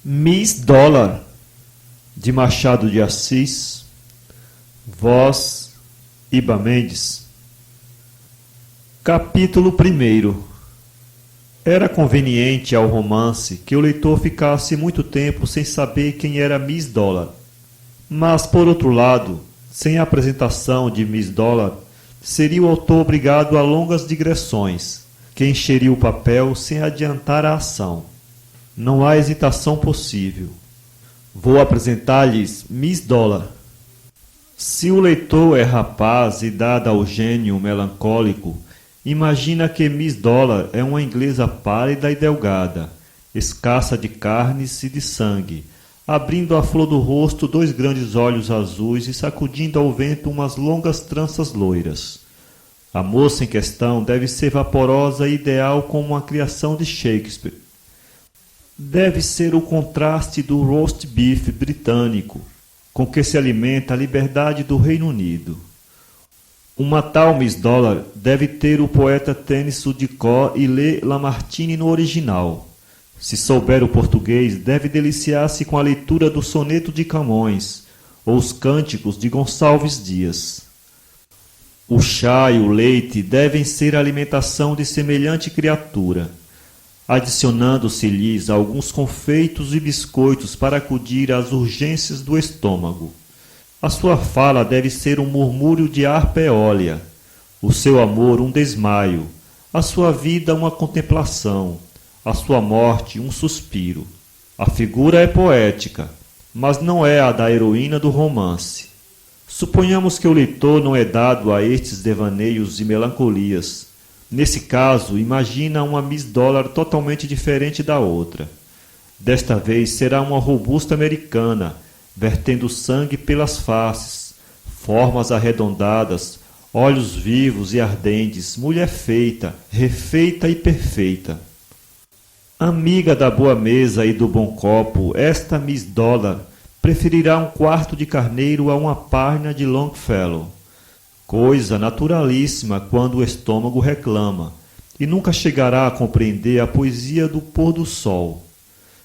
Miss Dólar, de Machado de Assis, voz Iba Mendes. Capítulo 1. Era conveniente ao romance que o leitor ficasse muito tempo sem saber quem era Miss Dólar. Mas, por outro lado, sem a apresentação de Miss Dólar, seria o autor obrigado a longas digressões, que encheria o papel sem adiantar a ação. Não há hesitação possível. Vou apresentar-lhes Miss Dólar. Se o leitor é rapaz e dado ao gênio melancólico, imagina que Miss Dólar é uma inglesa pálida e delgada, escassa de carnes e de sangue, abrindo à flor do rosto 2 grandes olhos azuis e sacudindo ao vento umas longas tranças loiras. A moça em questão deve ser vaporosa e ideal como uma criação de Shakespeare. Deve ser o contraste do roast beef britânico, com que se alimenta a liberdade do Reino Unido. Uma tal Miss Dólar deve ter o poeta Tennyson de cor e ler Lamartine no original. Se souber o português, deve deliciar-se com a leitura do Soneto de Camões ou os Cânticos de Gonçalves Dias. O chá e o leite devem ser a alimentação de semelhante criatura, adicionando-se-lhes alguns confeitos e biscoitos para acudir às urgências do estômago. A sua fala deve ser um murmúrio de harpa eólia, o seu amor um desmaio, a sua vida uma contemplação, a sua morte um suspiro. A figura é poética, mas não é a da heroína do romance. Suponhamos que o leitor não é dado a estes devaneios e melancolias. Nesse caso, imagina uma Miss Dólar totalmente diferente da outra. Desta vez será uma robusta americana, vertendo sangue pelas faces, formas arredondadas, olhos vivos e ardentes, mulher feita, refeita e perfeita. Amiga da boa mesa e do bom copo, esta Miss Dólar preferirá um quarto de carneiro a uma página de Longfellow. Coisa naturalíssima quando o estômago reclama, e nunca chegará a compreender a poesia do pôr do sol.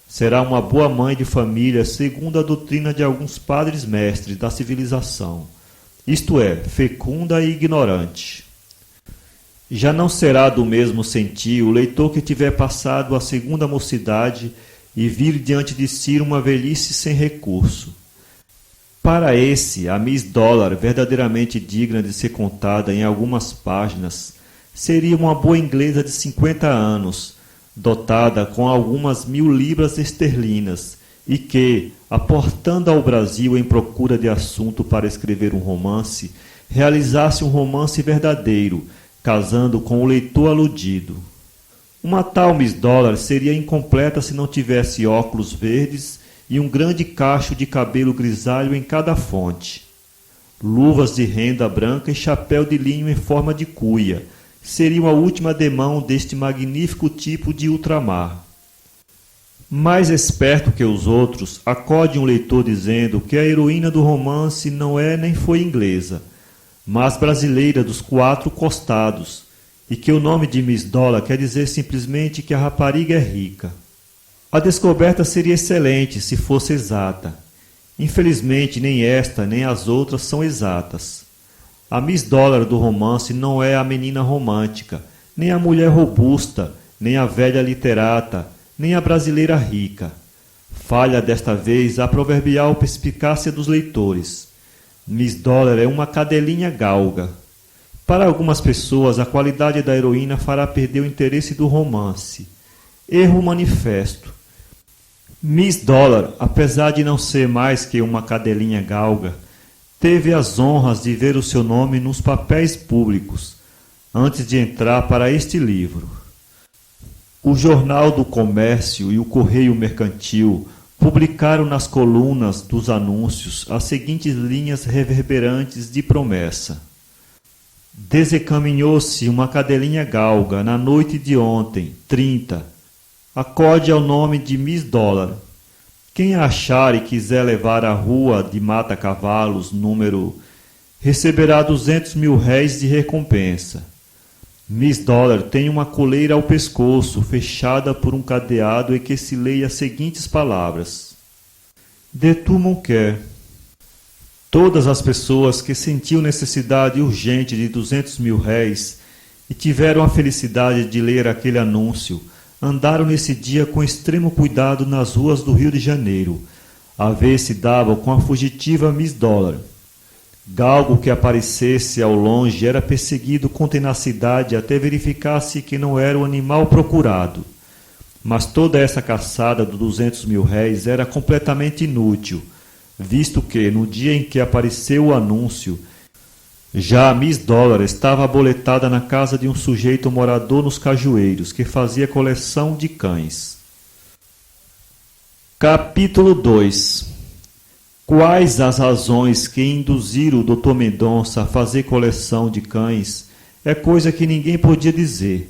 Será uma boa mãe de família segundo a doutrina de alguns padres mestres da civilização, isto é, fecunda e ignorante. Já não será do mesmo sentir o leitor que tiver passado a segunda mocidade e vir diante de si uma velhice sem recurso. Para esse, a Miss Dólar, verdadeiramente digna de ser contada em algumas páginas, seria uma boa inglesa de 50 anos, dotada com algumas 1000 libras esterlinas, e que, aportando ao Brasil em procura de assunto para escrever um romance, realizasse um romance verdadeiro, casando com o leitor aludido. Uma tal Miss Dólar seria incompleta se não tivesse óculos verdes e um grande cacho de cabelo grisalho em cada fonte. Luvas de renda branca e chapéu de linho em forma de cuia seriam a última demão deste magnífico tipo de ultramar. Mais esperto que os outros, acode um leitor dizendo que a heroína do romance não é nem foi inglesa, mas brasileira dos 4 costados, e que o nome de Miss Dólar quer dizer simplesmente que a rapariga é rica. A descoberta seria excelente se fosse exata. Infelizmente, nem esta nem as outras são exatas. A Miss Dólar do romance não é a menina romântica, nem a mulher robusta, nem a velha literata, nem a brasileira rica. Falha desta vez a proverbial perspicácia dos leitores. Miss Dólar é uma cadelinha galga. Para algumas pessoas, a qualidade da heroína fará perder o interesse do romance. Erro manifesto. Miss Dólar, apesar de não ser mais que uma cadelinha galga, teve as honras de ver o seu nome nos papéis públicos, antes de entrar para este livro. O Jornal do Comércio e o Correio Mercantil publicaram nas colunas dos anúncios as seguintes linhas reverberantes de promessa. Desencaminhou-se uma cadelinha galga na noite de ontem, 30. Acode ao nome de Miss Dólar. Quem a achar e quiser levar à rua de Mata-Cavalos, número, receberá 200.000 réis de recompensa. Miss Dollar tem uma coleira ao pescoço, fechada por um cadeado, e que se lê as seguintes palavras: De tu mon cœur. Todas as pessoas que sentiam necessidade urgente de 200 mil réis e tiveram a felicidade de ler aquele anúncio, andaram nesse dia com extremo cuidado nas ruas do Rio de Janeiro, a ver se davam com a fugitiva Miss Dollar. Galgo que aparecesse ao longe era perseguido com tenacidade até verificar-se que não era o animal procurado. Mas toda essa caçada dos 200 mil réis era completamente inútil, visto que, no dia em que apareceu o anúncio, já a Miss Dollar estava aboletada na casa de um sujeito morador nos Cajueiros, que fazia coleção de cães. Capítulo 2. Quais as razões que induziram o Dr. Mendonça a fazer coleção de cães é coisa que ninguém podia dizer.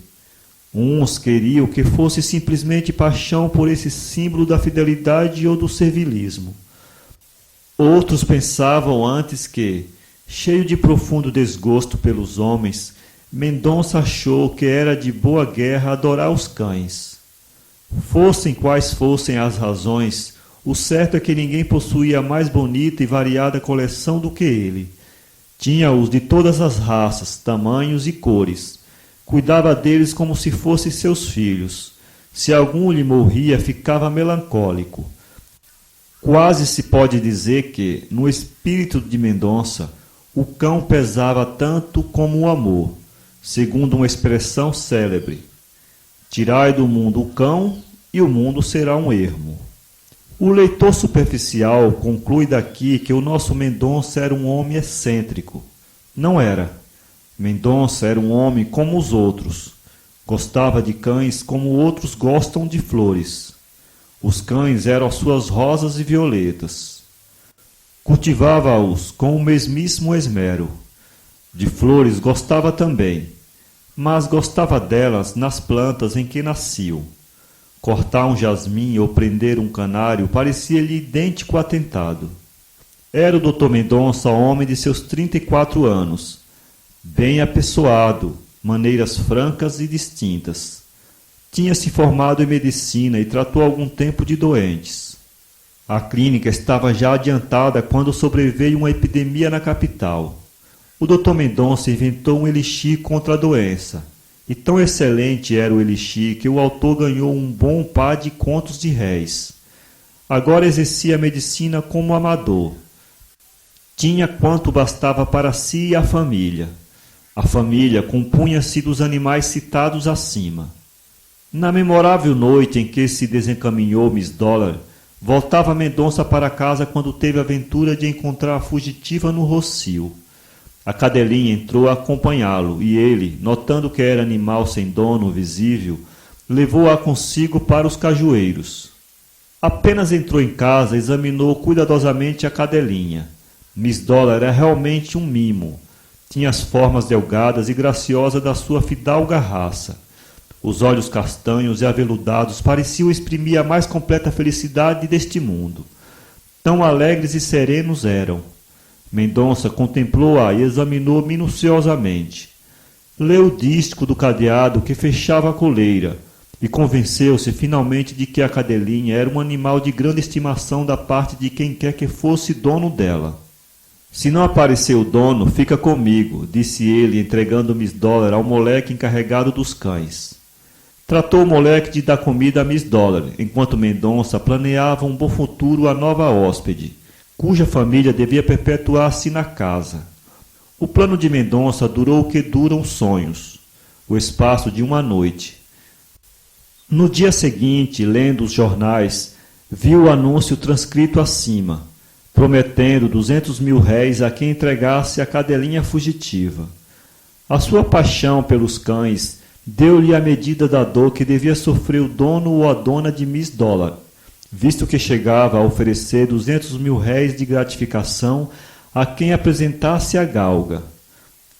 Uns queriam que fosse simplesmente paixão por esse símbolo da fidelidade ou do servilismo. Outros pensavam antes que, cheio de profundo desgosto pelos homens, Mendonça achou que era de boa guerra adorar os cães. Fossem quais fossem as razões, o certo é que ninguém possuía a mais bonita e variada coleção do que ele. Tinha-os de todas as raças, tamanhos e cores. Cuidava deles como se fossem seus filhos. Se algum lhe morria, ficava melancólico. Quase se pode dizer que, no espírito de Mendonça, o cão pesava tanto como o amor, segundo uma expressão célebre: tirai do mundo o cão e o mundo será um ermo. O leitor superficial conclui daqui que o nosso Mendonça era um homem excêntrico. Não era. Mendonça era um homem como os outros. Gostava de cães como outros gostam de flores. Os cães eram as suas rosas e violetas. Cultivava-os com o mesmíssimo esmero. De flores gostava também, mas gostava delas nas plantas em que nasciam. Cortar um jasmim ou prender um canário parecia-lhe idêntico atentado. Era o Dr. Mendonça homem de seus 34 anos, bem apessoado, maneiras francas e distintas. Tinha se formado em medicina e tratou algum tempo de doentes. A clínica estava já adiantada quando sobreveio uma epidemia na capital. O Dr. Mendonça inventou um elixir contra a doença, e tão excelente era o elixir que o autor ganhou um bom par de contos de réis. Agora exercia a medicina como amador. Tinha quanto bastava para si e a família. A família compunha-se dos animais citados acima. Na memorável noite em que se desencaminhou Miss Dollar, voltava Mendonça para casa quando teve a ventura de encontrar a fugitiva no rocio. A cadelinha entrou a acompanhá-lo e ele, notando que era animal sem dono visível, levou-a consigo para os Cajueiros. Apenas entrou em casa, examinou cuidadosamente a cadelinha. Miss Dollar era realmente um mimo. Tinha as formas delgadas e graciosas da sua fidalga raça. Os olhos castanhos e aveludados pareciam exprimir a mais completa felicidade deste mundo. Tão alegres e serenos eram. Mendonça contemplou-a e examinou minuciosamente. Leu o dístico do cadeado que fechava a coleira e convenceu-se finalmente de que a cadelinha era um animal de grande estimação da parte de quem quer que fosse dono dela. Se não aparecer o dono, fica comigo, disse ele, entregando Miss Dollar ao moleque encarregado dos cães. Tratou o moleque de dar comida a Miss Dollar, enquanto Mendonça planeava um bom futuro à nova hóspede, cuja família devia perpetuar-se na casa. O plano de Mendonça durou o que duram sonhos, o espaço de uma noite. No dia seguinte, lendo os jornais, viu o anúncio transcrito acima, prometendo 200 mil réis a quem entregasse a cadelinha fugitiva. A sua paixão pelos cães deu-lhe a medida da dor que devia sofrer o dono ou a dona de Miss Dollar, visto que chegava a oferecer 200 mil réis de gratificação a quem apresentasse a galga.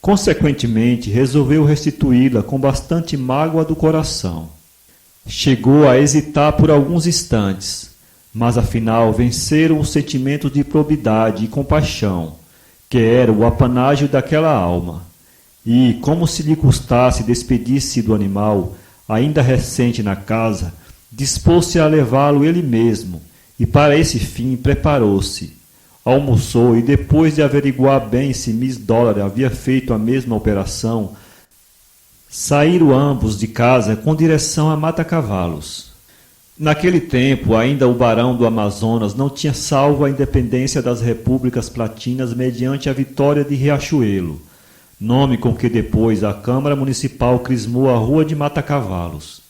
Consequentemente, resolveu restituí-la com bastante mágoa do coração. Chegou a hesitar por alguns instantes, mas afinal venceram o sentimento de probidade e compaixão, que era o apanágio daquela alma. E, como se lhe custasse despedir-se do animal, ainda recente na casa, dispôs-se a levá-lo ele mesmo, e para esse fim preparou-se. Almoçou e, depois de averiguar bem se Miss Dollar havia feito a mesma operação, saíram ambos de casa com direção a Mata-Cavalos. Naquele tempo, ainda o barão do Amazonas não tinha salvo a independência das repúblicas platinas mediante a vitória de Riachuelo, nome com que depois a Câmara Municipal crismou a Rua de Mata-Cavalos.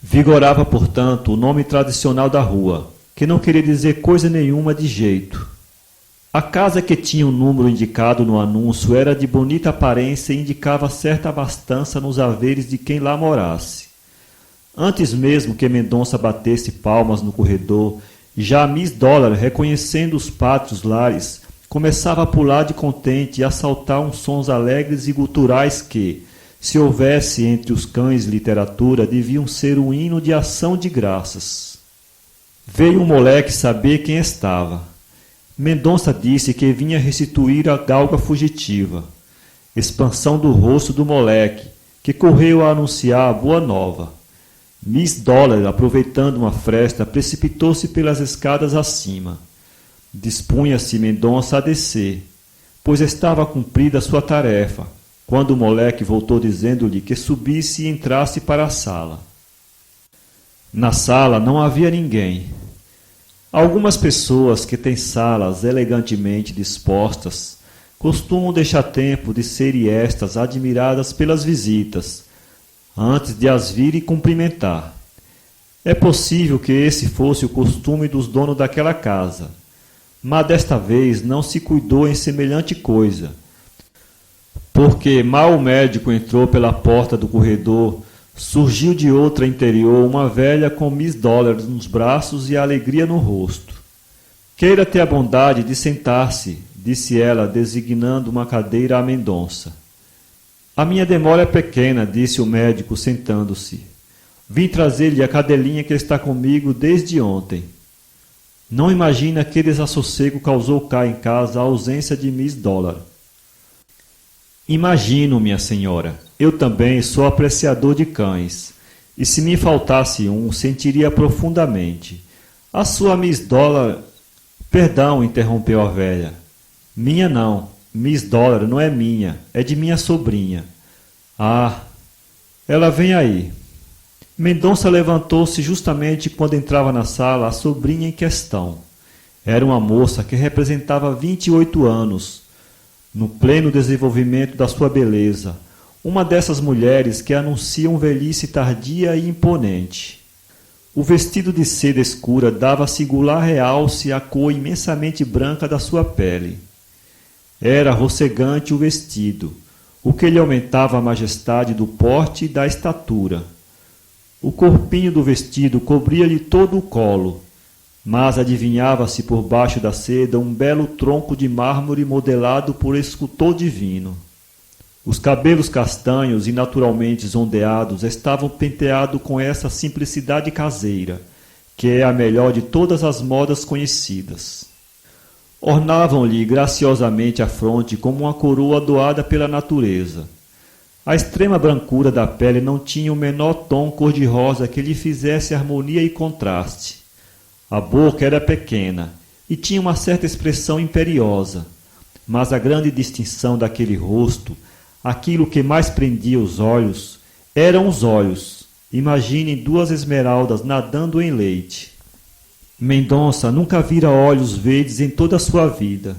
Vigorava, portanto, o nome tradicional da rua, que não queria dizer coisa nenhuma de jeito. A casa que tinha o número indicado no anúncio era de bonita aparência e indicava certa abastança nos haveres de quem lá morasse. Antes mesmo que Mendonça batesse palmas no corredor, já Miss Dollar, reconhecendo os pátrios lares, começava a pular de contente e a saltar uns sons alegres e guturais que, se houvesse entre os cães literatura, deviam ser um hino de ação de graças. Veio um moleque saber quem estava. Mendonça disse que vinha restituir a galga fugitiva. Expansão do rosto do moleque, que correu a anunciar a boa nova. Miss Dollar, aproveitando uma fresta, precipitou-se pelas escadas acima. Dispunha-se Mendonça a descer, pois estava cumprida sua tarefa, quando o moleque voltou dizendo-lhe que subisse e entrasse para a sala. Na sala não havia ninguém. Algumas pessoas que têm salas elegantemente dispostas costumam deixar tempo de serem estas admiradas pelas visitas, antes de as virem cumprimentar. É possível que esse fosse o costume dos donos daquela casa, mas desta vez não se cuidou em semelhante coisa, porque mal o médico entrou pela porta do corredor, surgiu de outra interior uma velha com Miss Dollar nos braços e alegria no rosto. Queira ter a bondade de sentar-se, disse ela, designando uma cadeira a Mendonça. A minha demora é pequena, disse o médico, sentando-se. Vim trazer-lhe a cadelinha que está comigo desde ontem. Não imagina que desassossego causou cá em casa a ausência de Miss Dollar. Imagino, minha senhora. Eu também sou apreciador de cães, e se me faltasse um, sentiria profundamente. A sua Miss Dollar... Perdão, interrompeu a velha. Minha não. Miss Dollar não é minha, é de minha sobrinha. Ah, ela vem aí. Mendonça levantou-se justamente quando entrava na sala a sobrinha em questão. Era uma moça que representava 28 anos, no pleno desenvolvimento da sua beleza, uma dessas mulheres que anunciam velhice tardia e imponente. O vestido de seda escura dava singular realce à cor imensamente branca da sua pele. Era rossegante o vestido, o que lhe aumentava a majestade do porte e da estatura. O corpinho do vestido cobria-lhe todo o colo, mas adivinhava-se por baixo da seda um belo tronco de mármore modelado por escultor divino. Os cabelos castanhos e naturalmente ondeados estavam penteados com essa simplicidade caseira, que é a melhor de todas as modas conhecidas. Ornavam-lhe graciosamente a fronte como uma coroa doada pela natureza. A extrema brancura da pele não tinha o menor tom cor-de-rosa que lhe fizesse harmonia e contraste. A boca era pequena e tinha uma certa expressão imperiosa, mas a grande distinção daquele rosto, aquilo que mais prendia os olhos, eram os olhos. Imaginem duas esmeraldas nadando em leite. Mendonça nunca vira olhos verdes em toda a sua vida.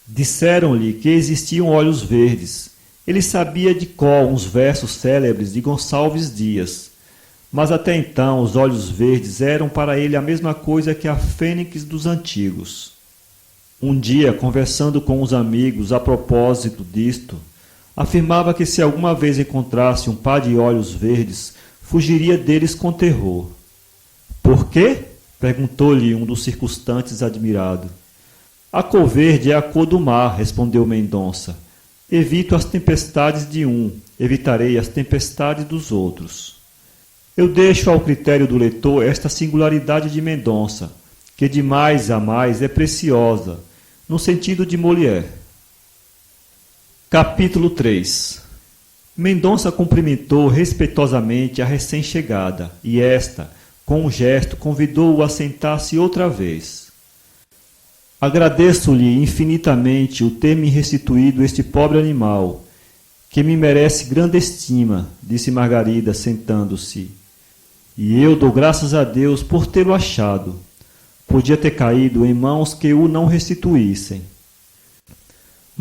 Disseram-lhe que existiam olhos verdes. Ele sabia de cor uns versos célebres de Gonçalves Dias, mas até então os olhos verdes eram para ele a mesma coisa que a fênix dos antigos. Um dia, conversando com os amigos a propósito disto, afirmava que se alguma vez encontrasse um par de olhos verdes, fugiria deles com terror. Por quê? Perguntou-lhe um dos circunstantes admirado. A cor verde é a cor do mar, respondeu Mendonça. Evito as tempestades de um, evitarei as tempestades dos outros. Eu deixo ao critério do leitor esta singularidade de Mendonça, que de mais a mais é preciosa, no sentido de Molière. Capítulo 3. Mendonça cumprimentou respeitosamente a recém-chegada, e esta, com um gesto, convidou-o a sentar-se outra vez. Agradeço-lhe infinitamente o ter me restituído este pobre animal, que me merece grande estima, disse Margarida, sentando-se. E eu dou graças a Deus por tê-lo achado. Podia ter caído em mãos que o não restituíssem.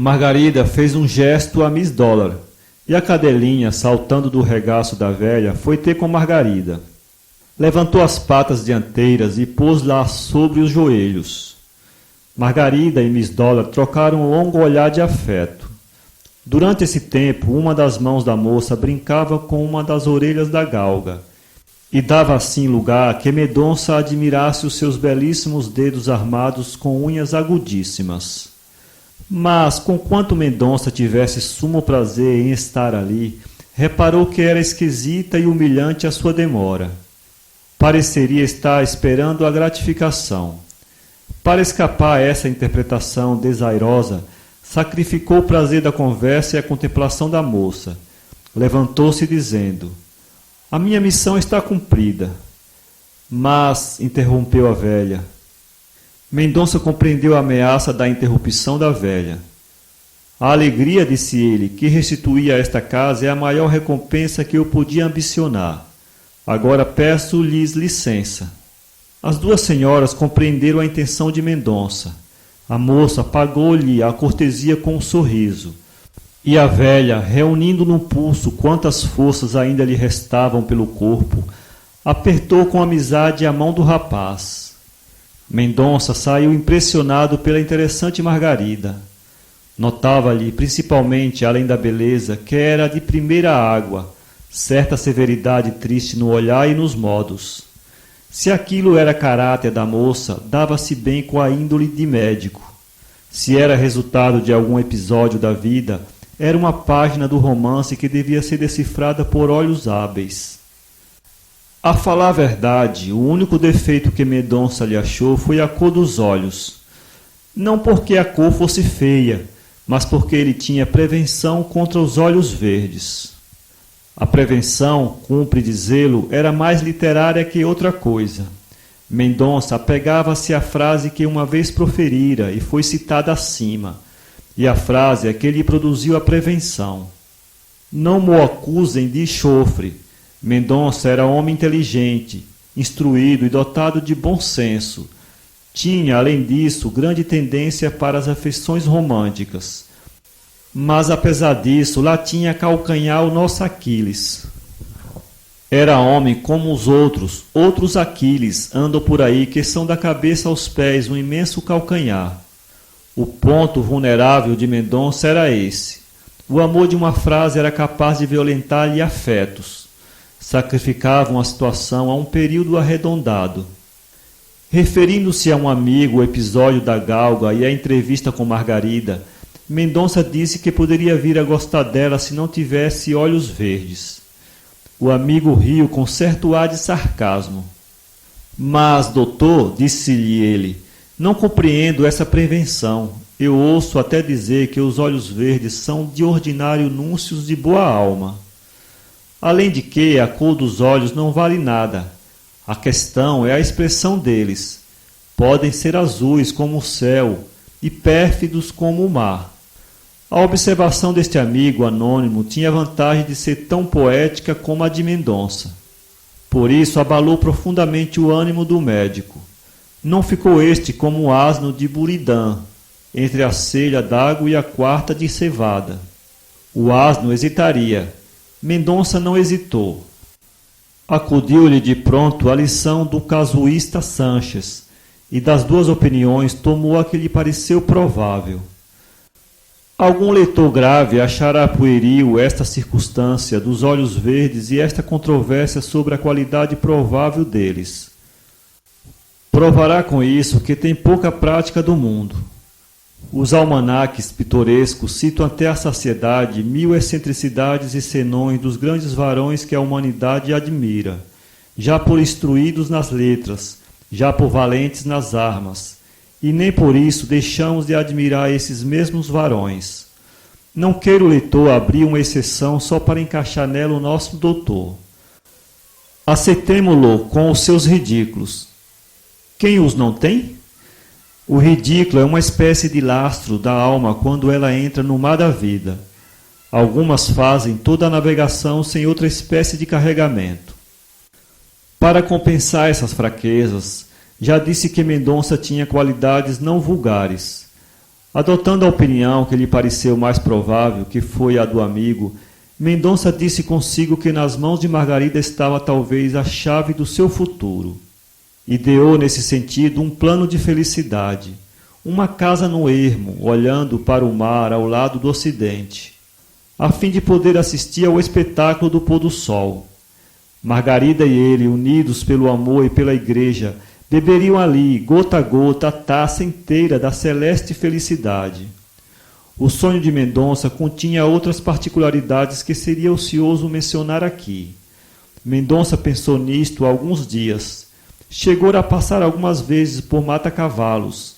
Margarida fez um gesto a Miss Dollar, e a cadelinha, saltando do regaço da velha, foi ter com Margarida. Levantou as patas dianteiras e pôs-la sobre os joelhos. Margarida e Miss Dollar trocaram um longo olhar de afeto. Durante esse tempo, uma das mãos da moça brincava com uma das orelhas da galga, e dava assim lugar a que Mendonça admirasse os seus belíssimos dedos armados com unhas agudíssimas. Mas, conquanto Mendonça tivesse sumo prazer em estar ali, reparou que era esquisita e humilhante a sua demora. Pareceria estar esperando a gratificação. Para escapar a essa interpretação desairosa, sacrificou o prazer da conversa e a contemplação da moça. Levantou-se dizendo: "A minha missão está cumprida." "Mas," interrompeu a velha. Mendonça compreendeu a ameaça da interrupção da velha. "A alegria," disse ele, "que restituí a esta casa é a maior recompensa que eu podia ambicionar. Agora peço-lhes licença." As duas senhoras compreenderam a intenção de Mendonça. A moça pagou-lhe a cortesia com um sorriso, e a velha, reunindo no pulso quantas forças ainda lhe restavam pelo corpo, apertou com amizade a mão do rapaz. Mendonça saiu impressionado pela interessante Margarida. Notava-lhe, principalmente, além da beleza, que era de primeira água, certa severidade triste no olhar e nos modos. Se aquilo era caráter da moça, dava-se bem com a índole de médico. Se era resultado de algum episódio da vida, era uma página do romance que devia ser decifrada por olhos hábeis. A falar a verdade, o único defeito que Mendonça lhe achou foi a cor dos olhos. Não porque a cor fosse feia, mas porque ele tinha prevenção contra os olhos verdes. A prevenção, cumpre dizê-lo, era mais literária que outra coisa. Mendonça apegava-se à frase que uma vez proferira e foi citada acima, e a frase é que lhe produziu a prevenção. Não mo acusem de enxofre. Mendonça era homem inteligente, instruído e dotado de bom senso. Tinha, além disso, grande tendência para as afeições românticas. Mas, apesar disso, lá tinha calcanhar o nosso Aquiles. Era homem como os outros Aquiles andam por aí que são da cabeça aos pés um imenso calcanhar. O ponto vulnerável de Mendonça era esse. O amor de uma frase era capaz de violentar-lhe afetos. Sacrificavam a situação a um período arredondado. Referindo-se a um amigo o episódio da galga e a entrevista com Margarida, Mendonça disse que poderia vir a gostar dela se não tivesse olhos verdes. O amigo riu com certo ar de sarcasmo. "Mas, doutor," disse-lhe ele, "não compreendo essa prevenção. Eu ouço até dizer que os olhos verdes são de ordinário núncios de boa alma. Além de que a cor dos olhos não vale nada. A questão é a expressão deles. Podem ser azuis como o céu e pérfidos como o mar." A observação deste amigo anônimo tinha a vantagem de ser tão poética como a de Mendonça. Por isso abalou profundamente o ânimo do médico. Não ficou este como um asno de Buridan, entre a selha d'água e a quarta de cevada. O asno hesitaria. Mendonça não hesitou. Acudiu-lhe de pronto a lição do casuísta Sanches, e das duas opiniões tomou a que lhe pareceu provável. Algum leitor grave achará pueril esta circunstância dos olhos verdes e esta controvérsia sobre a qualidade provável deles. Provará com isso que tem pouca prática do mundo. Os almanaques pitorescos citam até a saciedade 1000 excentricidades e senões dos grandes varões que a humanidade admira, já por instruídos nas letras, já por valentes nas armas, e nem por isso deixamos de admirar esses mesmos varões. Não queira o leitor abrir uma exceção só para encaixar nela o nosso doutor. Aceitemo-lo com os seus ridículos. Quem os não tem? O ridículo é uma espécie de lastro da alma quando ela entra no mar da vida. Algumas fazem toda a navegação sem outra espécie de carregamento. Para compensar essas fraquezas, já disse que Mendonça tinha qualidades não vulgares. Adotando a opinião que lhe pareceu mais provável, que foi a do amigo, Mendonça disse consigo que nas mãos de Margarida estava talvez a chave do seu futuro. Ideou nesse sentido um plano de felicidade, uma casa no ermo, olhando para o mar ao lado do ocidente, a fim de poder assistir ao espetáculo do pôr do sol. Margarida e ele, unidos pelo amor e pela igreja, beberiam ali, gota a gota, a taça inteira da celeste felicidade. O sonho de Mendonça continha outras particularidades que seria ocioso mencionar aqui. Mendonça pensou nisto há alguns dias. Chegou a passar algumas vezes por Mata-Cavalos,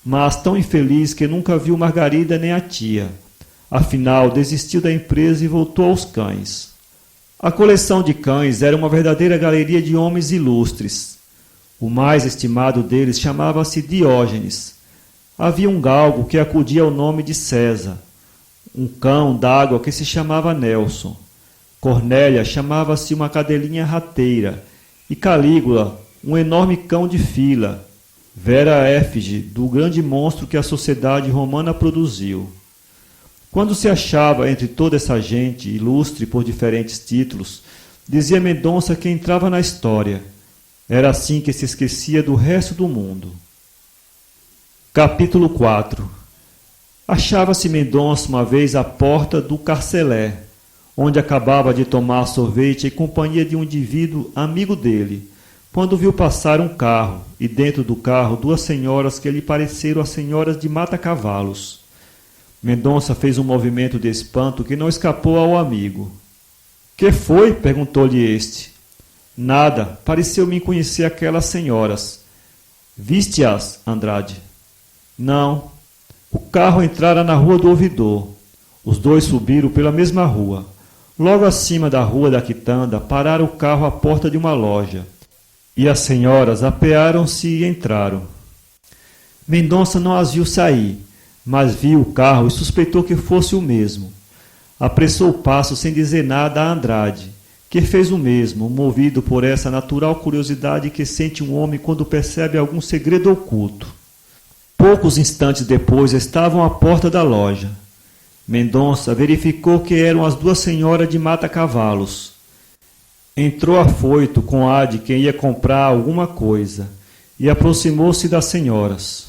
mas tão infeliz que nunca viu Margarida nem a tia. Afinal, desistiu da empresa e voltou aos cães. A coleção de cães era uma verdadeira galeria de homens ilustres. O mais estimado deles chamava-se Diógenes. Havia um galgo que acudia ao nome de César, um cão d'água que se chamava Nelson. Cornélia chamava-se uma cadelinha rateira, e Calígula, um enorme cão de fila, vera efígie do grande monstro que a sociedade romana produziu. Quando se achava entre toda essa gente, ilustre por diferentes títulos, dizia Mendonça que entrava na história. Era assim que se esquecia do resto do mundo. Capítulo 4. Achava-se Mendonça uma vez à porta do Carcelé, onde acabava de tomar sorvete em companhia de um indivíduo amigo dele, quando viu passar um carro, e dentro do carro 2 senhoras que lhe pareceram as senhoras de Mata-Cavalos. Mendonça fez um movimento de espanto que não escapou ao amigo. Que foi? Perguntou-lhe este. Nada, pareceu-me conhecer aquelas senhoras. Viste-as, Andrade? Não. O carro entrara na rua do ouvidor. Os 2 subiram pela mesma rua. Logo acima da rua da quitanda, pararam o carro à porta de uma loja. E as senhoras apearam-se e entraram. Mendonça não as viu sair, mas viu o carro e suspeitou que fosse o mesmo. Apressou o passo sem dizer nada a Andrade, que fez o mesmo, movido por essa natural curiosidade que sente um homem quando percebe algum segredo oculto. Poucos instantes depois estavam à porta da loja. Mendonça verificou que eram as 2 senhoras de Mata-Cavalos. Entrou afoito com ar de quem ia comprar alguma coisa e aproximou-se das senhoras.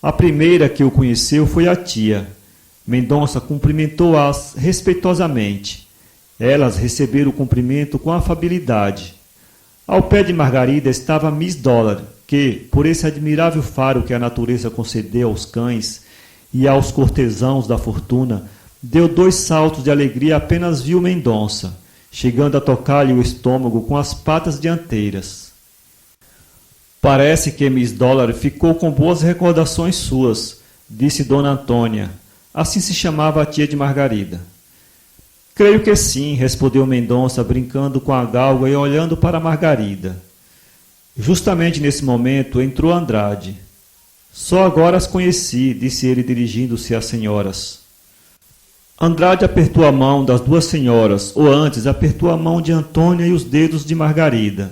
A primeira que o conheceu foi a tia. Mendonça cumprimentou-as respeitosamente. Elas receberam o cumprimento com afabilidade. Ao pé de Margarida estava Miss Dollar, que, por esse admirável faro que a natureza concedeu aos cães e aos cortesãos da fortuna, deu 2 saltos de alegria apenas viu Mendonça, chegando a tocar-lhe o estômago com as patas dianteiras. Parece que Miss Dollar ficou com boas recordações suas, disse Dona Antônia. Assim se chamava a tia de Margarida. Creio que sim, respondeu Mendonça, brincando com a galga e olhando para Margarida. Justamente nesse momento entrou Andrade. Só agora as conheci, disse ele dirigindo-se às senhoras. Andrade apertou a mão das 2 senhoras, ou antes apertou a mão de Antônia e os dedos de Margarida.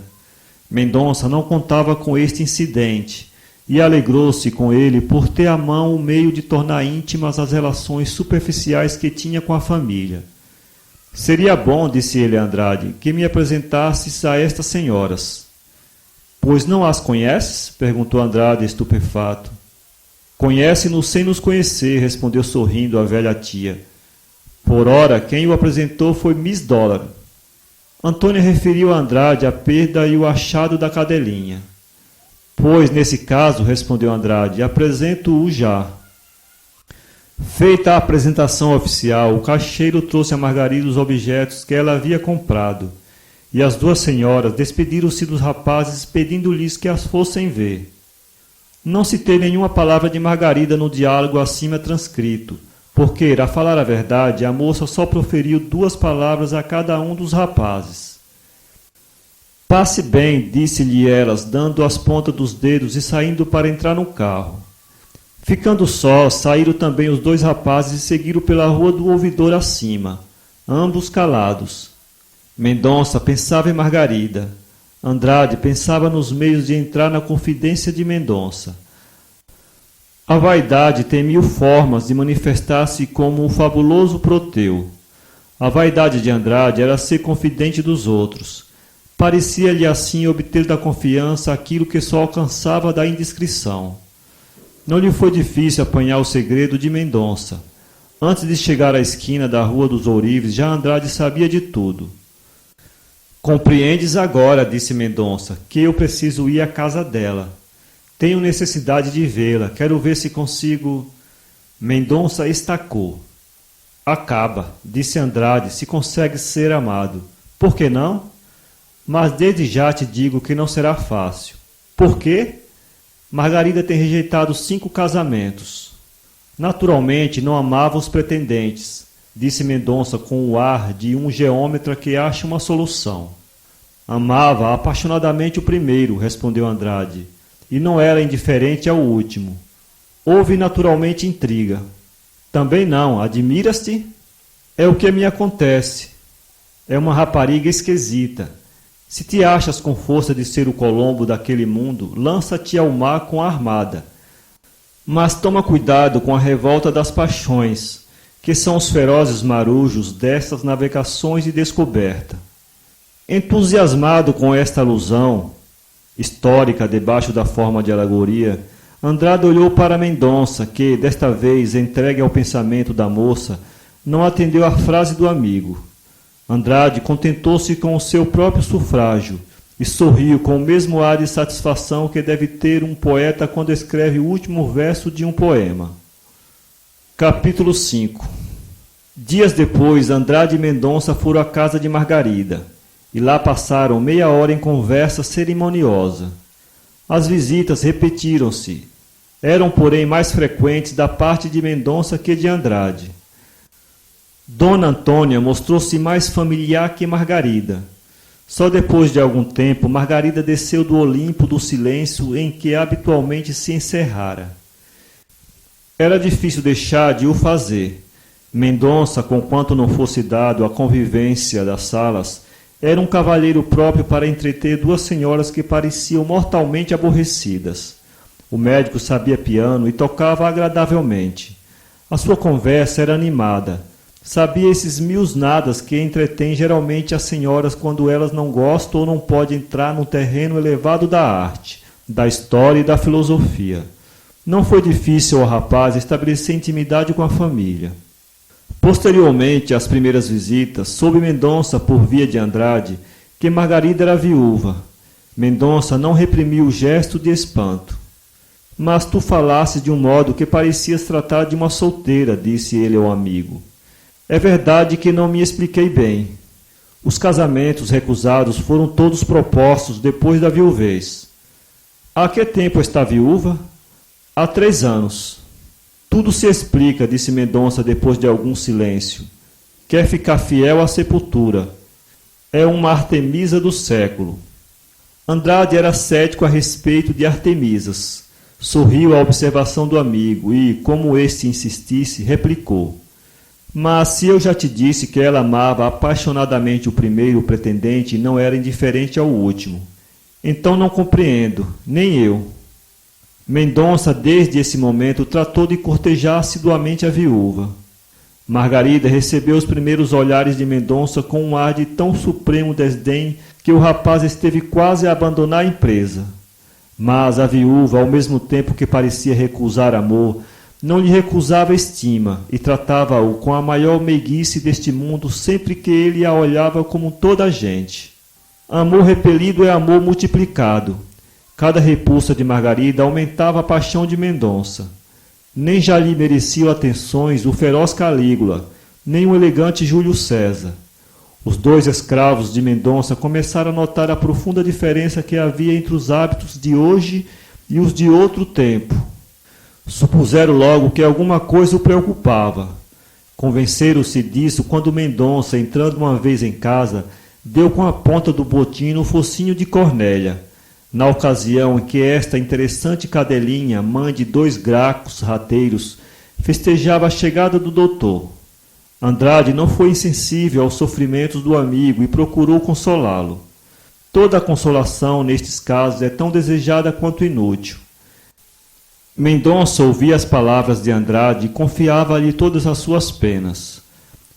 Mendonça não contava com este incidente e alegrou-se com ele por ter à mão o meio de tornar íntimas as relações superficiais que tinha com a família. Seria bom, disse ele a Andrade, que me apresentasses a estas senhoras. Pois não as conheces? Perguntou Andrade, estupefato. Conhece-nos sem nos conhecer, respondeu sorrindo a velha tia. Por ora, quem o apresentou foi Miss Dollar. Antônia referiu a Andrade a perda e o achado da cadelinha. Pois, nesse caso, respondeu Andrade, apresento-o já. Feita a apresentação oficial, o caixeiro trouxe a Margarida os objetos que ela havia comprado, e as 2 senhoras despediram-se dos rapazes pedindo-lhes que as fossem ver. Não citei nenhuma palavra de Margarida no diálogo acima transcrito, porque, a falar a verdade, a moça só proferiu 2 palavras a cada um dos rapazes. Passe bem, disse-lhe elas, dando as pontas dos dedos e saindo para entrar no carro. Ficando só, saíram também os 2 rapazes e seguiram pela rua do ouvidor acima, ambos calados. Mendonça pensava em Margarida. Andrade pensava nos meios de entrar na confidência de Mendonça. A vaidade tem 1000 formas de manifestar-se como um fabuloso Proteu. A vaidade de Andrade era ser confidente dos outros. Parecia-lhe assim obter da confiança aquilo que só alcançava da indiscrição. Não lhe foi difícil apanhar o segredo de Mendonça. Antes de chegar à esquina da Rua dos Ourives, já Andrade sabia de tudo. Compreendes agora, disse Mendonça, que eu preciso ir à casa dela. Tenho necessidade de vê-la, quero ver se consigo... Mendonça estacou. Acaba, disse Andrade, se consegue ser amado. Por que não? Mas desde já te digo que não será fácil. Por quê? Margarida tem rejeitado 5 casamentos. Naturalmente não amava os pretendentes, disse Mendonça com o ar de um geômetra que acha uma solução. Amava apaixonadamente o primeiro, respondeu Andrade, e não era indiferente ao último. Houve naturalmente intriga. Também não, admiras-te? É o que me acontece. É uma rapariga esquisita. Se te achas com força de ser o Colombo daquele mundo, lança-te ao mar com a armada. Mas toma cuidado com a revolta das paixões, que são os ferozes marujos destas navegações de descoberta. Entusiasmado com esta alusão, histórica debaixo da forma de alegoria, Andrade olhou para Mendonça, que, desta vez, entregue ao pensamento da moça, não atendeu à frase do amigo. Andrade contentou-se com o seu próprio sufrágio e sorriu com o mesmo ar de satisfação que deve ter um poeta quando escreve o último verso de um poema. Capítulo 5. Dias depois, Andrade e Mendonça foram à casa de Margarida, e lá passaram meia hora em conversa cerimoniosa. As visitas repetiram-se, eram, porém, mais frequentes da parte de Mendonça que de Andrade. Dona Antônia mostrou-se mais familiar que Margarida. Só depois de algum tempo, Margarida desceu do Olimpo do silêncio em que habitualmente se encerrara. Era difícil deixar de o fazer. Mendonça, conquanto não fosse dado à convivência das salas, era um cavalheiro próprio para entreter 2 senhoras que pareciam mortalmente aborrecidas. O médico sabia piano e tocava agradavelmente. A sua conversa era animada. Sabia esses 1000 nadas que entretêm geralmente as senhoras quando elas não gostam ou não podem entrar no terreno elevado da arte, da história e da filosofia. Não foi difícil ao rapaz estabelecer intimidade com a família. Posteriormente às primeiras visitas, soube Mendonça, por via de Andrade, que Margarida era viúva. Mendonça não reprimiu o gesto de espanto. Mas tu falasses de um modo que parecias tratar de uma solteira, disse ele ao amigo. É verdade que não me expliquei bem. Os casamentos recusados foram todos propostos depois da viuvez. Há que tempo está viúva? Há 3 anos. Tudo se explica, disse Mendonça depois de algum silêncio. Quer ficar fiel à sepultura. É uma Artemisa do século. Andrade era cético a respeito de Artemisas. Sorriu à observação do amigo e, como este insistisse, replicou. Mas se eu já te disse que ela amava apaixonadamente o primeiro pretendente e não era indiferente ao último, então não compreendo, nem eu. Mendonça, desde esse momento, tratou de cortejar assiduamente a viúva. Margarida recebeu os primeiros olhares de Mendonça com um ar de tão supremo desdém que o rapaz esteve quase a abandonar a empresa. Mas a viúva, ao mesmo tempo que parecia recusar amor, não lhe recusava estima e tratava-o com a maior meiguice deste mundo sempre que ele a olhava como toda a gente. Amor repelido é amor multiplicado. Cada repulsa de Margarida aumentava a paixão de Mendonça. Nem já lhe mereciam atenções o feroz Calígula, nem o elegante Júlio César. Os 2 escravos de Mendonça começaram a notar a profunda diferença que havia entre os hábitos de hoje e os de outro tempo. Supuseram logo que alguma coisa o preocupava. Convenceram-se disso quando Mendonça, entrando uma vez em casa, deu com a ponta do botim no focinho de Cornélia, na ocasião em que esta interessante cadelinha, mãe de 2 gracos rateiros, festejava a chegada do doutor. Andrade não foi insensível aos sofrimentos do amigo e procurou consolá-lo. Toda a consolação, nestes casos, é tão desejada quanto inútil. Mendonça ouvia as palavras de Andrade e confiava-lhe todas as suas penas.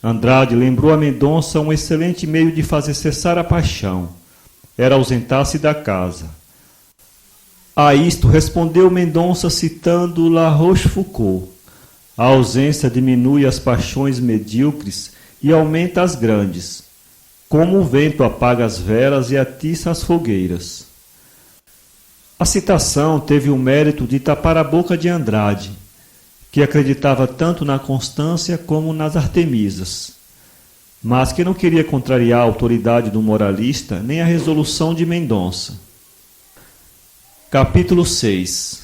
Andrade lembrou a Mendonça um excelente meio de fazer cessar a paixão. Era ausentar-se da casa. A isto respondeu Mendonça citando La Rochefoucauld. A ausência diminui as paixões medíocres e aumenta as grandes, como o vento apaga as velas e atiça as fogueiras. A citação teve o mérito de tapar a boca de Andrade, que acreditava tanto na Constância como nas Artemisas, mas que não queria contrariar a autoridade do moralista nem a resolução de Mendonça. Capítulo 6.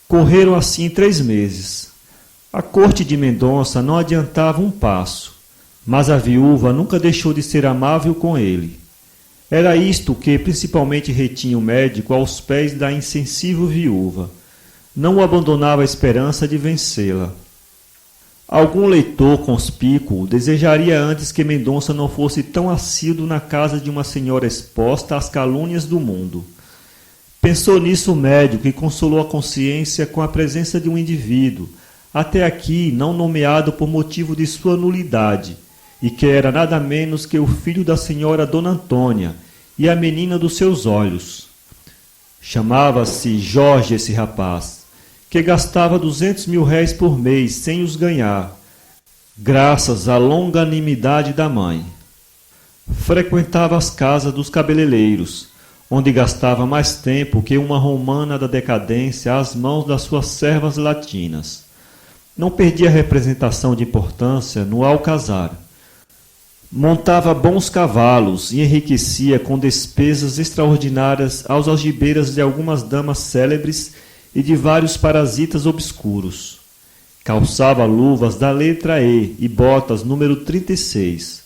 Correram assim 3 meses. A corte de Mendonça não adiantava um passo, mas a viúva nunca deixou de ser amável com ele. Era isto que principalmente retinha o médico aos pés da insensível viúva. Não o abandonava a esperança de vencê-la. Algum leitor conspícuo desejaria antes que Mendonça não fosse tão assíduo na casa de uma senhora exposta às calúnias do mundo. Pensou nisso o médico e consolou a consciência com a presença de um indivíduo, até aqui não nomeado por motivo de sua nulidade, e que era nada menos que o filho da senhora Dona Antônia e a menina dos seus olhos. Chamava-se Jorge esse rapaz, que gastava 200.000 réis por mês sem os ganhar, graças à longanimidade da mãe. Frequentava as casas dos cabeleireiros, onde gastava mais tempo que uma romana da decadência às mãos das suas servas latinas. Não perdia representação de importância no alcazar. Montava bons cavalos e enriquecia com despesas extraordinárias aos algibeiras de algumas damas célebres e de vários parasitas obscuros. Calçava luvas da letra E e botas número 36.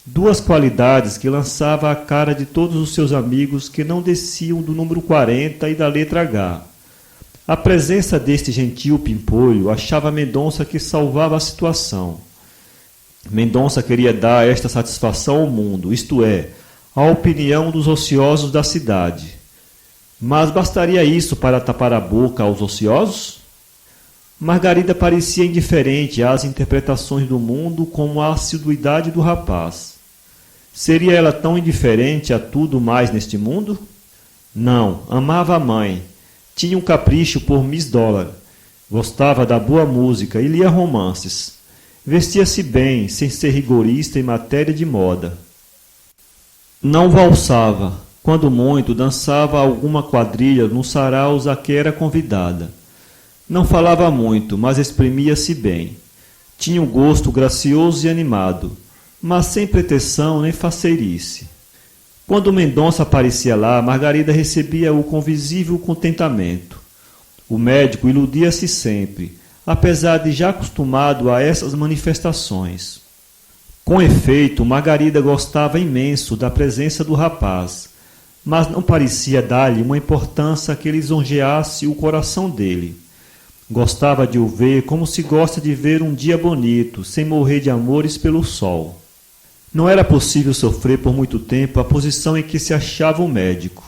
2 qualidades que lançava à cara de todos os seus amigos que não desciam do número 40 e da letra H. A presença deste gentil pimpolho achava Mendonça que salvava a situação. Mendonça queria dar esta satisfação ao mundo, isto é, à opinião dos ociosos da cidade. Mas bastaria isso para tapar a boca aos ociosos? Margarida parecia indiferente às interpretações do mundo como à assiduidade do rapaz. Seria ela tão indiferente a tudo mais neste mundo? Não, amava a mãe. Tinha um capricho por Miss Dollar. Gostava da boa música e lia romances. Vestia-se bem, sem ser rigorista em matéria de moda. Não valsava. Quando muito, dançava alguma quadrilha nos saraus a que era convidada. Não falava muito, mas exprimia-se bem. Tinha um gosto gracioso e animado, mas sem pretensão nem faceirice. Quando Mendonça aparecia lá, Margarida recebia-o com visível contentamento. O médico iludia-se sempre, apesar de já acostumado a essas manifestações. Com efeito, Margarida gostava imenso da presença do rapaz, mas não parecia dar-lhe uma importância que lisonjeasse o coração dele. Gostava de o ver como se gosta de ver um dia bonito, sem morrer de amores pelo sol. Não era possível sofrer por muito tempo a posição em que se achava o médico.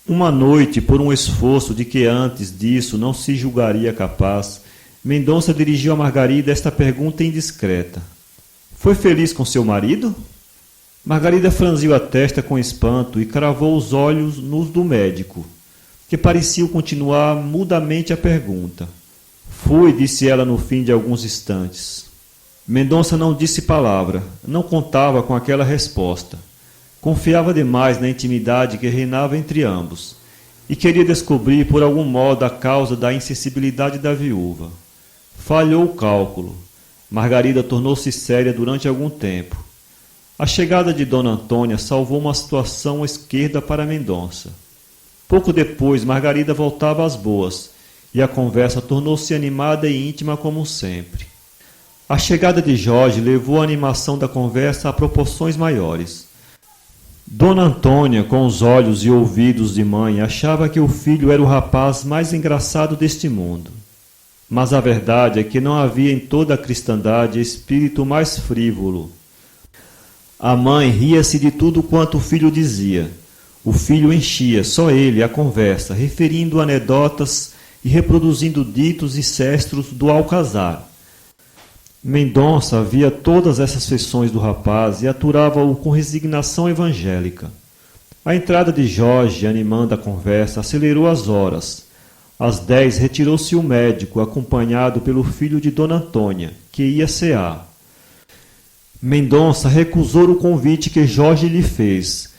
Uma noite, por um esforço de que antes disso não se julgaria capaz, Mendonça dirigiu a Margarida esta pergunta indiscreta. Foi feliz com seu marido? Margarida franziu a testa com espanto e cravou os olhos nos do médico, que parecia continuar mudamente a pergunta. Fui, disse ela no fim de alguns instantes. Mendonça não disse palavra, não contava com aquela resposta. Confiava demais na intimidade que reinava entre ambos e queria descobrir por algum modo a causa da insensibilidade da viúva. Falhou o cálculo. Margarida tornou-se séria durante algum tempo. A chegada de Dona Antônia salvou uma situação esquerda para Mendonça. Pouco depois, Margarida voltava às boas e a conversa tornou-se animada e íntima como sempre. A chegada de Jorge levou a animação da conversa a proporções maiores. Dona Antônia, com os olhos e ouvidos de mãe, achava que o filho era o rapaz mais engraçado deste mundo. Mas a verdade é que não havia em toda a cristandade espírito mais frívolo. A mãe ria-se de tudo quanto o filho dizia. O filho enchia, só ele, a conversa, referindo anedotas e reproduzindo ditos e sestros do alcazar. Mendonça via todas essas feições do rapaz e aturava-o com resignação evangélica. A entrada de Jorge, animando a conversa, acelerou as horas. Às 10 retirou-se o médico, acompanhado pelo filho de Dona Antônia, que ia cear. Mendonça recusou o convite que Jorge lhe fez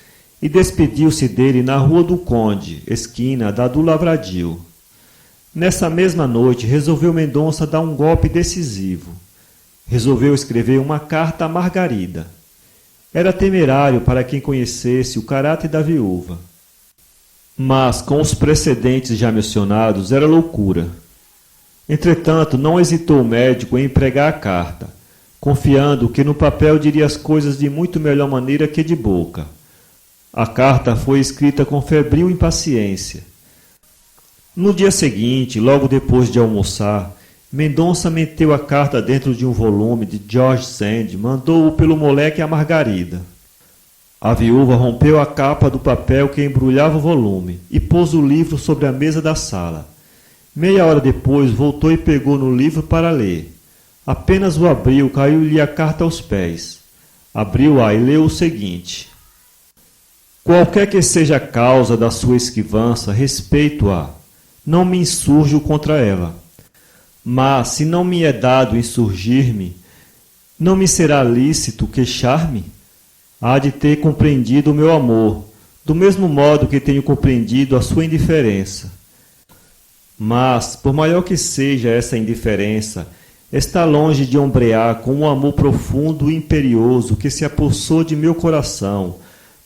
e despediu-se dele na Rua do Conde, esquina da do Lavradio. Nessa mesma noite, resolveu Mendonça dar um golpe decisivo. Resolveu escrever uma carta a Margarida. Era temerário para quem conhecesse o caráter da viúva. Mas, com os precedentes já mencionados, era loucura. Entretanto, não hesitou o médico em empregar a carta, confiando que no papel diria as coisas de muito melhor maneira que de boca. A carta foi escrita com febril impaciência. No dia seguinte, logo depois de almoçar, Mendonça meteu a carta dentro de um volume de George Sand e mandou-o pelo moleque a Margarida. A viúva rompeu a capa do papel que embrulhava o volume e pôs o livro sobre a mesa da sala. Meia hora depois voltou e pegou no livro para ler. Apenas o abriu, caiu-lhe a carta aos pés. Abriu-a e leu o seguinte: qualquer que seja a causa da sua esquivança, respeito-a. Não me insurjo contra ela. Mas, se não me é dado insurgir-me, não me será lícito queixar-me? Há de ter compreendido o meu amor, do mesmo modo que tenho compreendido a sua indiferença. Mas, por maior que seja essa indiferença, está longe de ombrear com um amor profundo e imperioso que se apossou de meu coração,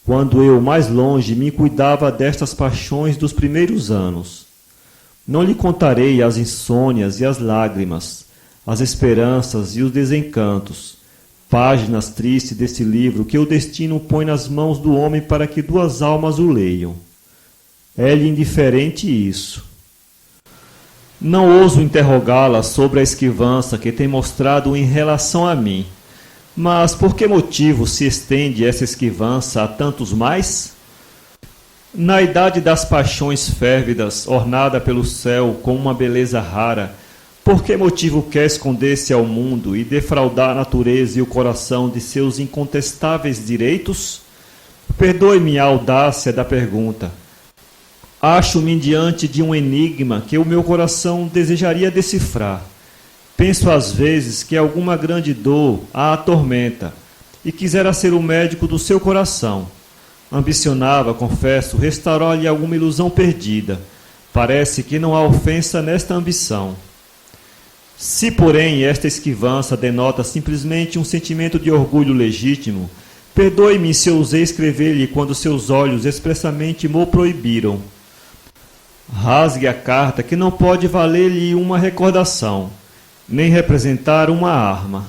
quando eu, mais longe, me cuidava destas paixões dos primeiros anos. Não lhe contarei as insônias e as lágrimas, as esperanças e os desencantos, páginas tristes desse livro que o destino põe nas mãos do homem para que duas almas o leiam. É-lhe indiferente isso. Não ouso interrogá-la sobre a esquivança que tem mostrado em relação a mim, mas por que motivo se estende essa esquivança a tantos mais? Na idade das paixões férvidas, ornada pelo céu com uma beleza rara, por que motivo quer esconder-se ao mundo e defraudar a natureza e o coração de seus incontestáveis direitos? Perdoe-me a audácia da pergunta. Acho-me diante de um enigma que o meu coração desejaria decifrar. Penso às vezes que alguma grande dor a atormenta e quisera ser o médico do seu coração. Ambicionava, confesso, restaurar-lhe alguma ilusão perdida. Parece que não há ofensa nesta ambição. Se, porém, esta esquivança denota simplesmente um sentimento de orgulho legítimo, perdoe-me se ousei escrever-lhe quando seus olhos expressamente mo proibiram. Rasgue a carta que não pode valer-lhe uma recordação, nem representar uma arma.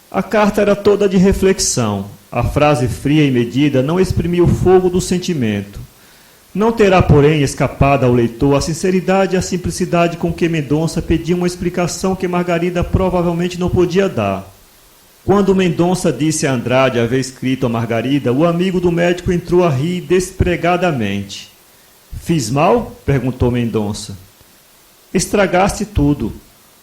A carta era toda de reflexão. A frase fria e medida não exprimia o fogo do sentimento. Não terá, porém, escapado ao leitor a sinceridade e a simplicidade com que Mendonça pedia uma explicação que Margarida provavelmente não podia dar. Quando Mendonça disse a Andrade haver escrito a Margarida, o amigo do médico entrou a rir despregadamente. Fiz mal? Perguntou Mendonça. Estragaste tudo.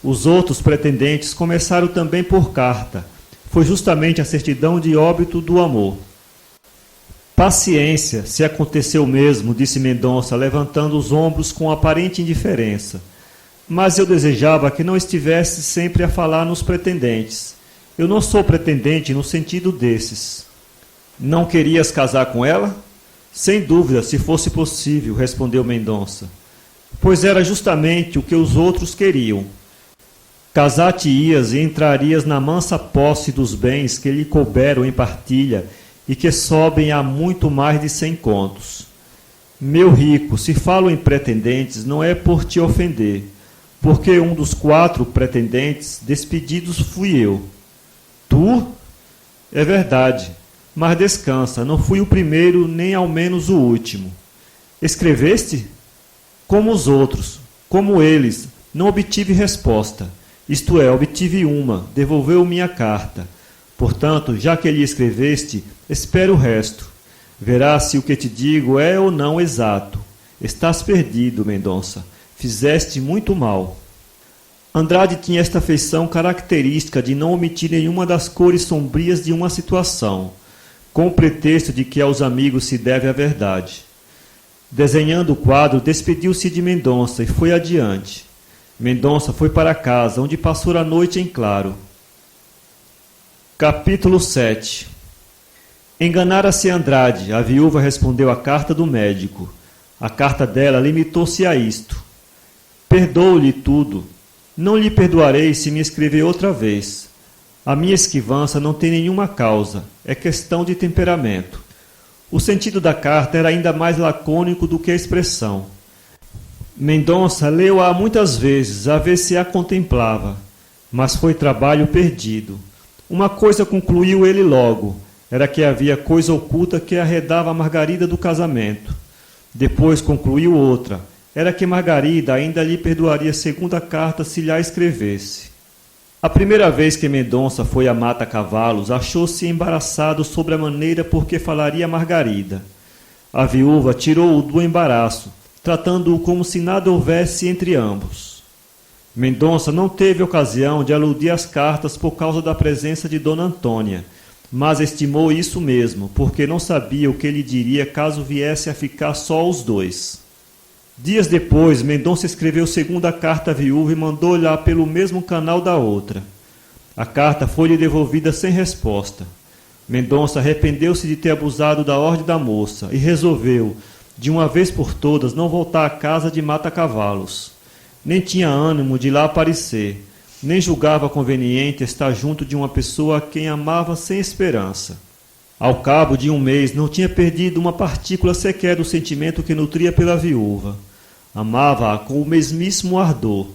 Os outros pretendentes começaram também por carta. Foi justamente a certidão de óbito do amor. Paciência, se aconteceu mesmo, disse Mendonça, levantando os ombros com aparente indiferença. Mas eu desejava que não estivesse sempre a falar nos pretendentes. Eu não sou pretendente no sentido desses. Não querias casar com ela? Sem dúvida, se fosse possível, respondeu Mendonça. Pois era justamente o que os outros queriam. Casar-te-ias e entrarias na mansa posse dos bens que lhe couberam em partilha e que sobem a muito mais de 100 contos. Meu rico, se falo em pretendentes, não é por te ofender, porque um dos 4 pretendentes despedidos fui eu. Tu? É verdade, mas descansa, não fui o primeiro, nem ao menos o último. Escreveste? Como os outros, como eles, não obtive resposta. Isto é, obtive uma, devolveu minha carta. Portanto, já que lhe escreveste, espera o resto. Verás se o que te digo é ou não exato. Estás perdido, Mendonça. Fizeste muito mal. Andrade tinha esta feição característica de não omitir nenhuma das cores sombrias de uma situação, com o pretexto de que aos amigos se deve a verdade. Desenhando o quadro, despediu-se de Mendonça e foi adiante. Mendonça foi para casa, onde passou a noite em claro. Capítulo 7. Enganara-se Andrade, a viúva respondeu à carta do médico. A carta dela limitou-se a isto. Perdoo-lhe tudo. Não lhe perdoarei se me escrever outra vez. A minha esquivança não tem nenhuma causa, é questão de temperamento. O sentido da carta era ainda mais lacônico do que a expressão. Mendonça leu-a muitas vezes, a ver se a contemplava, mas foi trabalho perdido. Uma coisa concluiu ele logo, era que havia coisa oculta que arredava a Margarida do casamento. Depois concluiu outra, era que Margarida ainda lhe perdoaria segunda carta se lhe a escrevesse. A primeira vez que Mendonça foi a Mata Cavalos, achou-se embaraçado sobre a maneira por que falaria a Margarida. A viúva tirou-o do embaraço, tratando-o como se nada houvesse entre ambos. Mendonça não teve ocasião de aludir às cartas por causa da presença de Dona Antônia, mas estimou isso mesmo, porque não sabia o que lhe diria caso viesse a ficar só os dois. Dias depois, Mendonça escreveu segunda carta à viúva e mandou-lhe pelo mesmo canal da outra. A carta foi-lhe devolvida sem resposta. Mendonça arrependeu-se de ter abusado da ordem da moça e resolveu, de uma vez por todas, não voltar à casa de Mata Cavalos. Nem tinha ânimo de lá aparecer, nem julgava conveniente estar junto de uma pessoa a quem amava sem esperança. Ao cabo de um mês, não tinha perdido uma partícula sequer do sentimento que nutria pela viúva. Amava-a com o mesmíssimo ardor.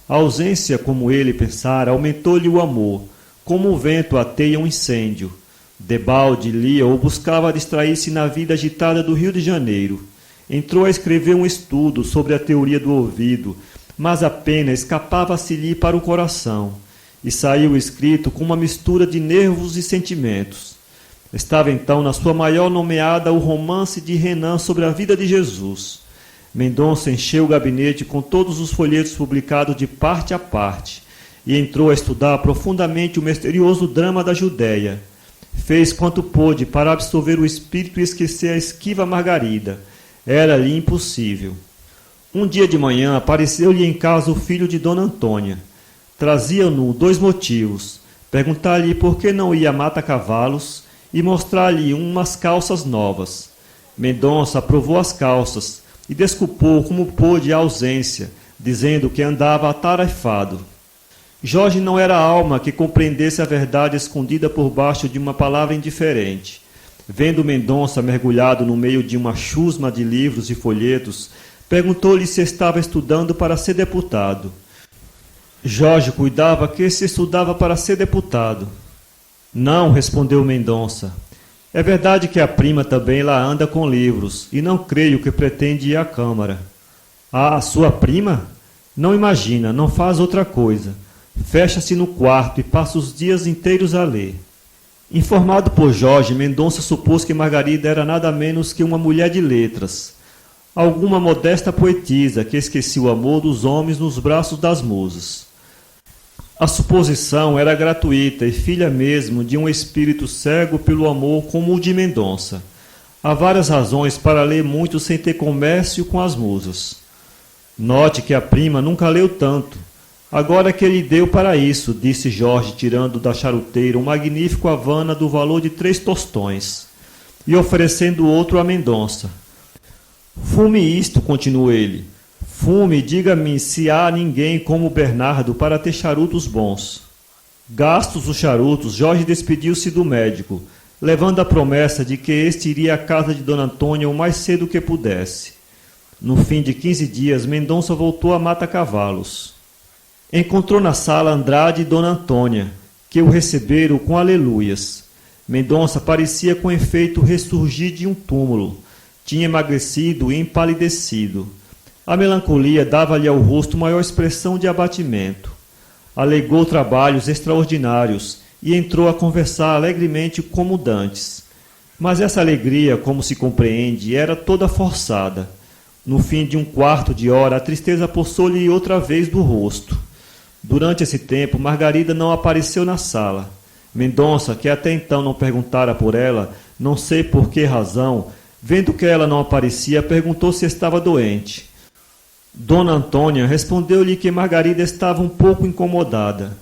A ausência, como ele pensara, aumentou-lhe o amor, como o vento ateia um incêndio. Debalde lia ou buscava distrair-se na vida agitada do Rio de Janeiro. Entrou a escrever um estudo sobre a teoria do ouvido, mas a pena escapava-se-lhe para o coração, e saiu escrito com uma mistura de nervos e sentimentos. Estava então na sua maior nomeada o romance de Renan sobre a vida de Jesus. Mendonça encheu o gabinete com todos os folhetos publicados de parte a parte e entrou a estudar profundamente o misterioso drama da Judéia. Fez quanto pôde para absorver o espírito e esquecer a esquiva Margarida. Era-lhe impossível. Um dia de manhã apareceu-lhe em casa o filho de Dona Antônia. Trazia-no 2 motivos: perguntar-lhe por que não ia a Mata Cavalos e mostrar-lhe umas calças novas. Mendonça aprovou as calças e desculpou como pôde a ausência, dizendo que andava atarefado. Jorge não era alma que compreendesse a verdade escondida por baixo de uma palavra indiferente. Vendo Mendonça mergulhado no meio de uma chusma de livros e folhetos, perguntou-lhe se estava estudando para ser deputado. Jorge cuidava que se estudava para ser deputado. Não, respondeu Mendonça. É verdade que a prima também lá anda com livros, e não creio que pretende ir à Câmara. Ah, sua prima? Não imagina, não faz outra coisa. Fecha-se no quarto e passa os dias inteiros a ler. Informado por Jorge, Mendonça supôs que Margarida era nada menos que uma mulher de letras, alguma modesta poetisa que esquecia o amor dos homens nos braços das musas. A suposição era gratuita e filha mesmo de um espírito cego pelo amor como o de Mendonça. Há várias razões para ler muito sem ter comércio com as musas. Note que a prima nunca leu tanto. Agora que ele deu para isso, disse Jorge, tirando da charuteira um magnífico Havana do valor de 3 tostões, e oferecendo outro a Mendonça. Fume isto, continuou ele. Fume e diga-me se há ninguém como Bernardo para ter charutos bons. Gastos os charutos, Jorge despediu-se do médico, levando a promessa de que este iria à casa de Dona Antônia o mais cedo que pudesse. No fim de 15 dias, Mendonça voltou a Mata Cavalos. Encontrou na sala Andrade e Dona Antônia, que o receberam com aleluias. Mendonça parecia com efeito ressurgir de um túmulo. Tinha emagrecido e empalidecido. A melancolia dava-lhe ao rosto maior expressão de abatimento. Alegou trabalhos extraordinários e entrou a conversar alegremente como dantes. Mas essa alegria, como se compreende, era toda forçada. No fim de um quarto de hora, a tristeza possou-lhe outra vez do rosto. Durante esse tempo, Margarida não apareceu na sala. Mendonça, que até então não perguntara por ela, não sei por que razão, vendo que ela não aparecia, perguntou se estava doente. Dona Antônia respondeu-lhe que Margarida estava um pouco incomodada.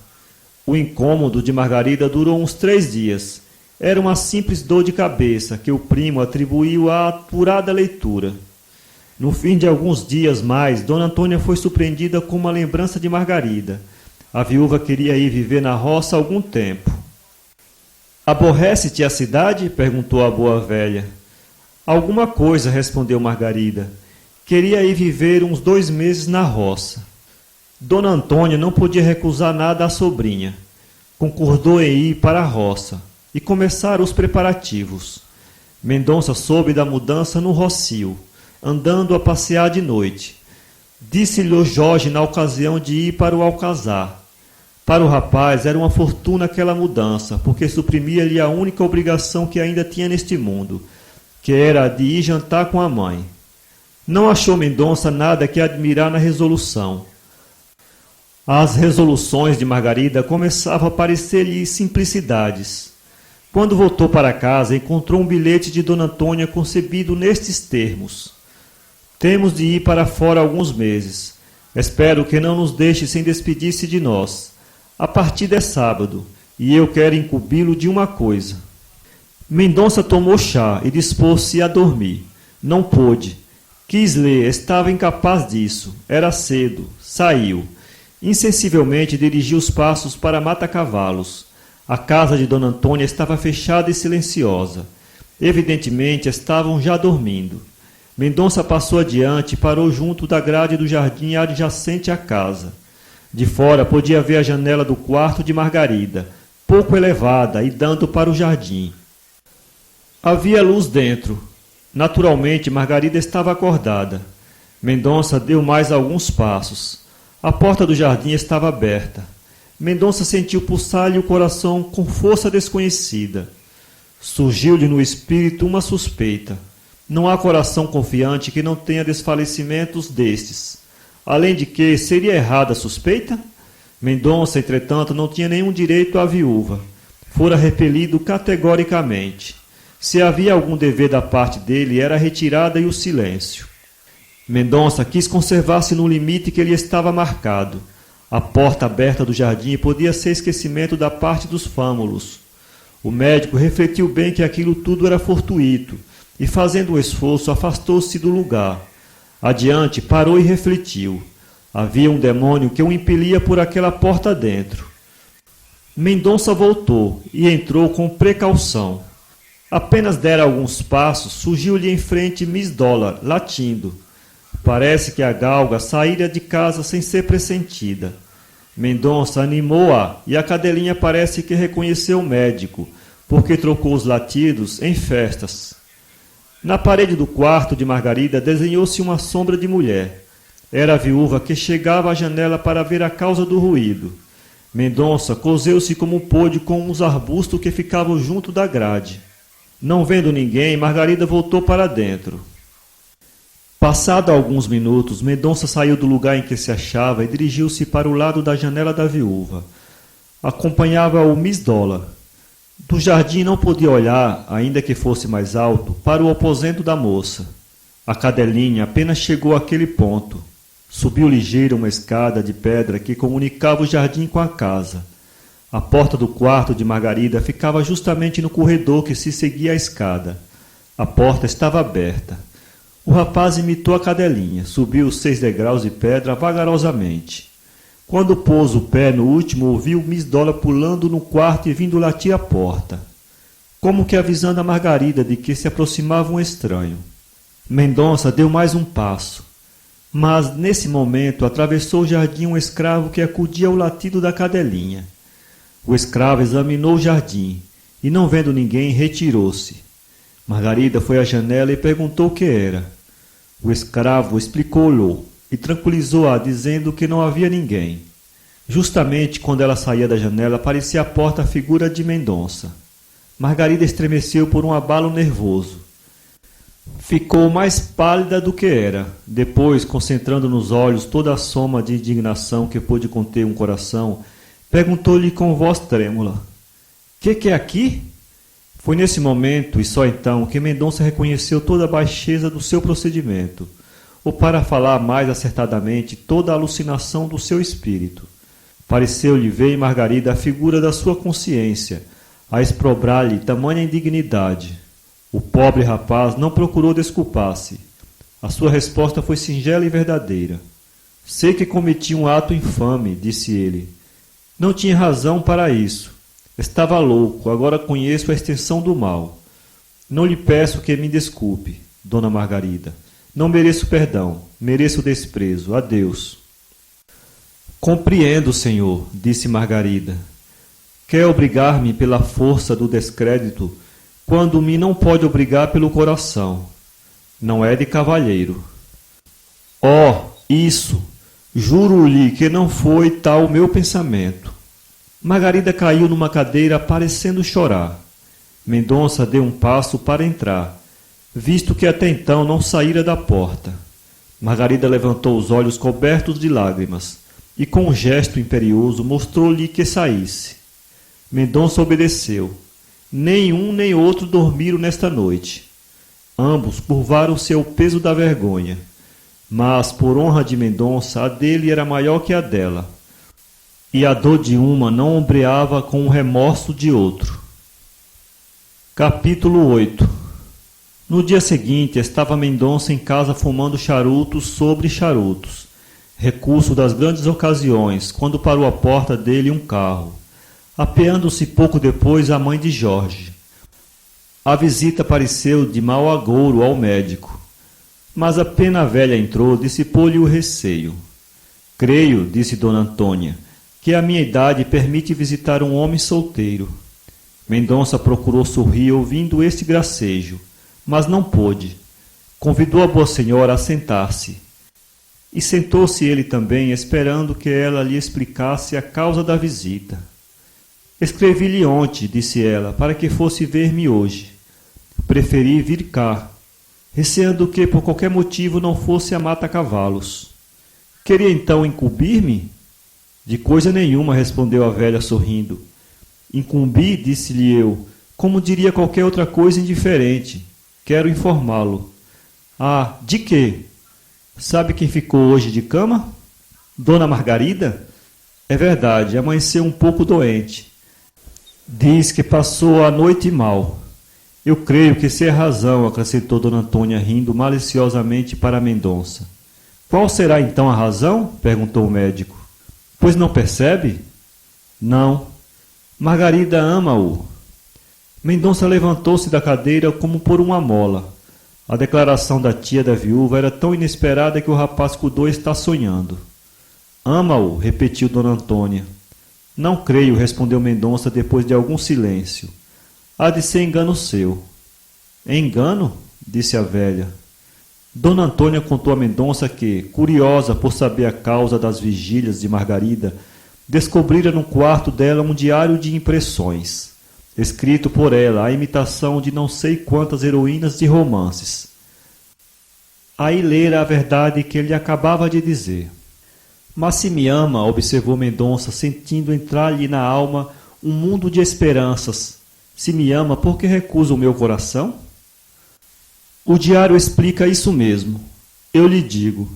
O incômodo de Margarida durou uns 3 dias. Era uma simples dor de cabeça que o primo atribuiu à apurada leitura. No fim de alguns dias mais, Dona Antônia foi surpreendida com uma lembrança de Margarida. A viúva queria ir viver na roça há algum tempo. Aborrece-te a cidade? Perguntou a boa velha. Alguma coisa, respondeu Margarida. Queria ir viver uns 2 meses na roça. Dona Antônia não podia recusar nada à sobrinha. Concordou em ir para a roça e começaram os preparativos. Mendonça soube da mudança no rocio, andando a passear de noite. Disse-lhe Jorge na ocasião de ir para o alcazar. Para o rapaz era uma fortuna aquela mudança, porque suprimia-lhe a única obrigação que ainda tinha neste mundo, que era a de ir jantar com a mãe. Não achou Mendonça nada que admirar na resolução. As resoluções de Margarida começavam a parecer-lhe simplicidades. Quando voltou para casa, encontrou um bilhete de Dona Antônia concebido nestes termos: temos de ir para fora alguns meses. Espero que não nos deixe sem despedir-se de nós. A partida é sábado, e eu quero incumbi-lo de uma coisa. Mendonça tomou chá e dispôs-se a dormir. Não pôde. Quis ler, estava incapaz disso. Era cedo. Saiu. Insensivelmente dirigiu os passos para Mata-Cavalos. A casa de Dona Antônia estava fechada e silenciosa. Evidentemente estavam já dormindo. Mendonça passou adiante e parou junto da grade do jardim adjacente à casa. De fora podia ver a janela do quarto de Margarida, pouco elevada e dando para o jardim. Havia luz dentro. Naturalmente, Margarida estava acordada. Mendonça deu mais alguns passos. A porta do jardim estava aberta. Mendonça sentiu pulsar-lhe o coração com força desconhecida. Surgiu-lhe no espírito uma suspeita. Não há coração confiante que não tenha desfalecimentos destes. Além de que, seria errada a suspeita? Mendonça, entretanto, não tinha nenhum direito à viúva. Fora repelido categoricamente. Se havia algum dever da parte dele, era a retirada e o silêncio. Mendonça quis conservar-se no limite que lhe estava marcado. A porta aberta do jardim podia ser esquecimento da parte dos fâmulos. O médico refletiu bem que aquilo tudo era fortuito, e fazendo um esforço, afastou-se do lugar. Adiante, parou e refletiu. Havia um demônio que o impelia por aquela porta dentro. Mendonça voltou e entrou com precaução. Apenas dera alguns passos, surgiu-lhe em frente Miss Dollar, latindo. Parece que a galga saíra de casa sem ser pressentida. Mendonça animou-a e a cadelinha parece que reconheceu o médico, porque trocou os latidos em festas. Na parede do quarto de Margarida desenhou-se uma sombra de mulher. Era a viúva que chegava à janela para ver a causa do ruído. Mendonça coseu-se como pôde com uns arbustos que ficavam junto da grade. Não vendo ninguém, Margarida voltou para dentro. Passado alguns minutos, Mendonça saiu do lugar em que se achava e dirigiu-se para o lado da janela da viúva. Acompanhava-o Miss Dollar. Do jardim não podia olhar, ainda que fosse mais alto, para o aposento da moça. A cadelinha apenas chegou àquele ponto. Subiu ligeira uma escada de pedra que comunicava o jardim com a casa. A porta do quarto de Margarida ficava justamente no corredor que se seguia à escada. A porta estava aberta. O rapaz imitou a cadelinha, subiu os 6 degraus de pedra vagarosamente. Quando pôs o pé no último, ouviu Miss Dollar pulando no quarto e vindo latir à porta, como que avisando a Margarida de que se aproximava um estranho. Mendonça deu mais um passo. Mas, nesse momento, atravessou o jardim um escravo que acudia ao latido da cadelinha. O escravo examinou o jardim e, não vendo ninguém, retirou-se. Margarida foi à janela e perguntou o que era. O escravo explicou-lhe e tranquilizou-a, dizendo que não havia ninguém. Justamente quando ela saía da janela, aparecia à porta a figura de Mendonça. Margarida estremeceu por um abalo nervoso. Ficou mais pálida do que era. Depois, concentrando nos olhos toda a soma de indignação que pôde conter um coração, perguntou-lhe com voz trêmula: Que é aqui? Foi nesse momento, e só então, que Mendonça reconheceu toda a baixeza do seu procedimento, ou, para falar mais acertadamente, toda a alucinação do seu espírito. Pareceu-lhe ver em Margarida a figura da sua consciência, a exprobrar-lhe tamanha indignidade. O pobre rapaz não procurou desculpar-se. A sua resposta foi singela e verdadeira. Sei que cometi um ato infame, disse ele. Não tinha razão para isso. Estava louco, agora conheço a extensão do mal. Não lhe peço que me desculpe, dona Margarida. Não mereço perdão, mereço desprezo. Adeus. Compreendo, senhor, disse Margarida. Quer obrigar-me pela força do descrédito, quando me não pode obrigar pelo coração. Não é de cavalheiro. Oh, isso! Juro-lhe que não foi tal o meu pensamento. Margarida caiu numa cadeira, parecendo chorar. Mendonça deu um passo para entrar, visto que até então não saíra da porta. Margarida levantou os olhos cobertos de lágrimas e, com um gesto imperioso, mostrou-lhe que saísse. Mendonça obedeceu. Nem um nem outro dormiram nesta noite. Ambos curvaram-se ao peso da vergonha. Mas, por honra de Mendonça, a dele era maior que a dela. E a dor de uma não ombreava com o remorso de outro. Capítulo 8. No dia seguinte, estava Mendonça em casa fumando charutos sobre charutos, recurso das grandes ocasiões, quando parou à porta dele um carro, apeando-se pouco depois a mãe de Jorge. A visita pareceu de mau agouro ao médico, mas apenas a velha entrou, dissipou-lhe o receio. Creio, disse Dona Antônia, que a minha idade permite visitar um homem solteiro. Mendonça procurou sorrir ouvindo este gracejo, mas não pôde. Convidou a boa senhora a sentar-se. E sentou-se ele também, esperando que ela lhe explicasse a causa da visita. Escrevi-lhe ontem, disse ela, para que fosse ver-me hoje. Preferi vir cá, receando que por qualquer motivo não fosse a mata-cavalos. Queria então incumbir-me? De coisa nenhuma, respondeu a velha sorrindo. Incumbi, disse-lhe eu, como diria qualquer outra coisa indiferente. Quero informá-lo. Ah, de quê? Sabe quem ficou hoje de cama? Dona Margarida? É verdade, amanheceu um pouco doente. Diz que passou a noite mal. Eu creio que se é razão, acrescentou Dona Antônia, rindo maliciosamente para Mendonça. Qual será então a razão? Perguntou o médico. Pois não percebe? Não. Margarida ama-o. Mendonça levantou-se da cadeira como por uma mola. A declaração da tia da viúva era tão inesperada que o rapaz cuidou estar sonhando. Ama-o, repetiu Dona Antônia. Não creio, respondeu Mendonça depois de algum silêncio. Há de ser engano seu. Engano? Disse a velha. Dona Antônia contou a Mendonça que, curiosa por saber a causa das vigílias de Margarida, descobrira no quarto dela um diário de impressões, escrito por ela à imitação de não sei quantas heroínas de romances. Aí lera a verdade que ele acabava de dizer. Mas se me ama, observou Mendonça, sentindo entrar-lhe na alma um mundo de esperanças. Se me ama, por que recusa o meu coração? O diário explica isso mesmo. Eu lhe digo.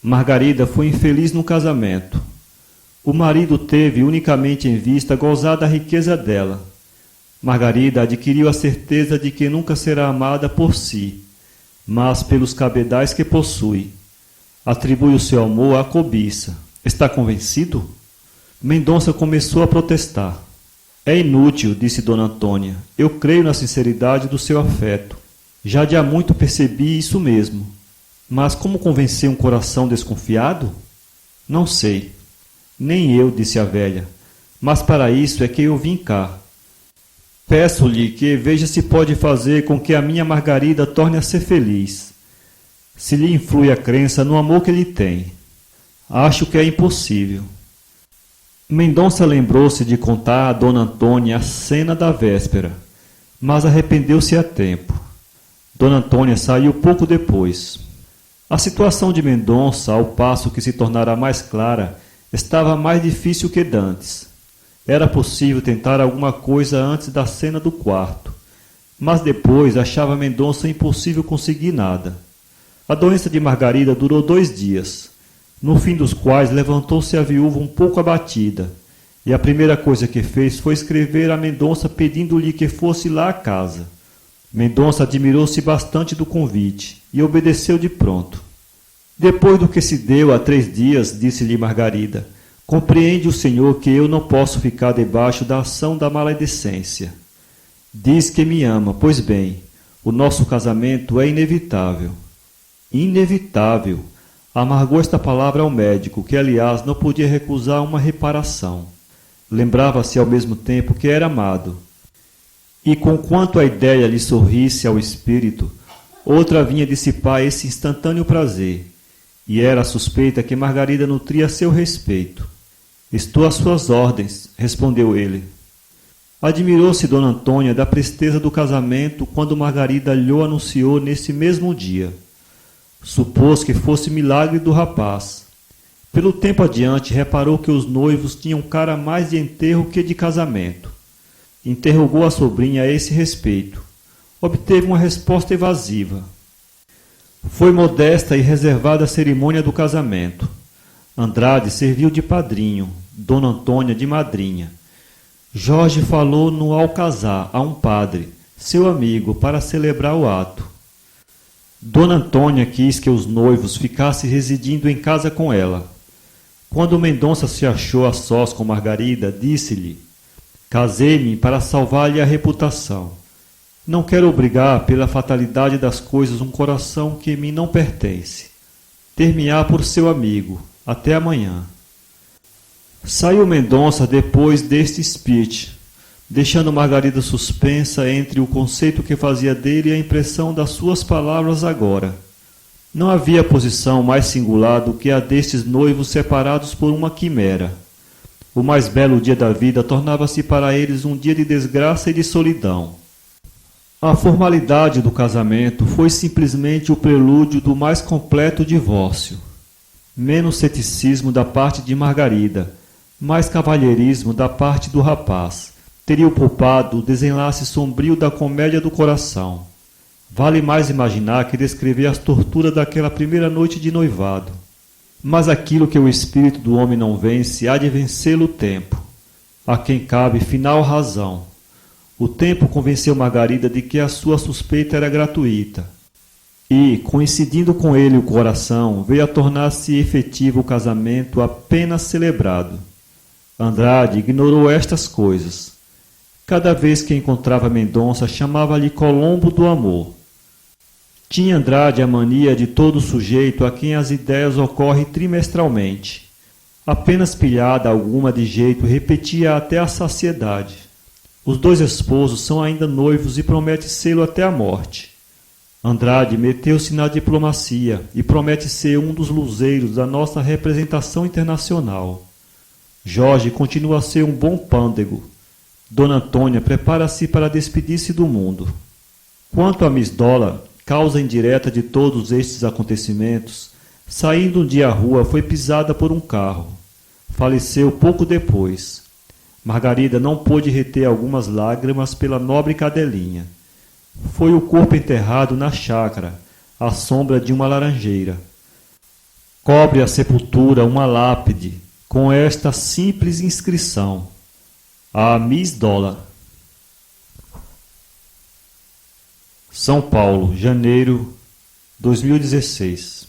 Margarida foi infeliz no casamento. O marido teve unicamente em vista gozar da riqueza dela. Margarida adquiriu a certeza de que nunca será amada por si, mas pelos cabedais que possui. Atribui o seu amor à cobiça. Está convencido? Mendonça começou a protestar. É inútil, disse Dona Antônia. Eu creio na sinceridade do seu afeto. Já de há muito percebi isso mesmo. Mas como convencer um coração desconfiado? Não sei. Nem eu, disse a velha. Mas para isso é que eu vim cá. Peço-lhe que veja se pode fazer com que a minha Margarida torne a ser feliz. Se lhe influi a crença no amor que lhe tem. Acho que é impossível. Mendonça lembrou-se de contar a Dona Antônia a cena da véspera, mas arrependeu-se a tempo. Dona Antônia saiu pouco depois. A situação de Mendonça, ao passo que se tornara mais clara, estava mais difícil que dantes. Era possível tentar alguma coisa antes da cena do quarto, mas depois achava Mendonça impossível conseguir nada. A doença de Margarida durou 2 dias, no fim dos quais levantou-se a viúva um pouco abatida, e a primeira coisa que fez foi escrever a Mendonça pedindo-lhe que fosse lá à casa. Mendonça admirou-se bastante do convite e obedeceu de pronto. Depois do que se deu há 3 dias, disse-lhe Margarida, compreende o senhor que eu não posso ficar debaixo da ação da maledicência. Diz que me ama, pois bem, o nosso casamento é inevitável. Inevitável. Amargou esta palavra ao médico, que aliás não podia recusar uma reparação. Lembrava-se ao mesmo tempo que era amado. E conquanto a ideia lhe sorrisse ao espírito, outra vinha dissipar esse instantâneo prazer, e era a suspeita que Margarida nutria a seu respeito. Estou às suas ordens, respondeu ele. Admirou-se Dona Antônia da presteza do casamento quando Margarida lhe anunciou nesse mesmo dia. Supôs que fosse milagre do rapaz. Pelo tempo adiante, reparou que os noivos tinham cara mais de enterro que de casamento. Interrogou a sobrinha a esse respeito. Obteve uma resposta evasiva. Foi modesta e reservada a cerimônia do casamento. Andrade serviu de padrinho, Dona Antônia de madrinha. Jorge falou no alcazar a um padre, seu amigo, para celebrar o ato. Dona Antônia quis que os noivos ficassem residindo em casa com ela. Quando Mendonça se achou a sós com Margarida, disse-lhe: casei-me para salvar-lhe a reputação. Não quero obrigar pela fatalidade das coisas um coração que me não pertence. Ter-me-á por seu amigo. Até amanhã. Saiu Mendonça depois deste speech, deixando Margarida suspensa entre o conceito que fazia dele e a impressão das suas palavras agora. Não havia posição mais singular do que a destes noivos separados por uma quimera. O mais belo dia da vida tornava-se para eles um dia de desgraça e de solidão. A formalidade do casamento foi simplesmente o prelúdio do mais completo divórcio. Menos ceticismo da parte de Margarida, mais cavalheirismo da parte do rapaz, teria poupado o desenlace sombrio da comédia do coração. Vale mais imaginar que descrever as torturas daquela primeira noite de noivado. Mas aquilo que o espírito do homem não vence, há de vencê-lo o tempo, a quem cabe final razão. O tempo convenceu Margarida de que a sua suspeita era gratuita. E, coincidindo com ele o coração, veio a tornar-se efetivo o casamento apenas celebrado. Andrade ignorou estas coisas. Cada vez que encontrava Mendonça, chamava-lhe Colombo do amor. Tinha Andrade a mania de todo sujeito a quem as ideias ocorrem trimestralmente. Apenas pilhada alguma de jeito, repetia até a saciedade. Os 2 esposos são ainda noivos e promete sê-lo até a morte. Andrade meteu-se na diplomacia e promete ser um dos luzeiros da nossa representação internacional. Jorge continua a ser um bom pândego. Dona Antônia prepara-se para despedir-se do mundo. Quanto a Miss Dollar, causa indireta de todos estes acontecimentos, saindo um dia à rua, foi pisada por um carro. Faleceu pouco depois. Margarida não pôde reter algumas lágrimas pela nobre cadelinha. Foi o corpo enterrado na chácara, à sombra de uma laranjeira. Cobre a sepultura uma lápide, com esta simples inscrição: A Miss Dollar. São Paulo, janeiro 2016.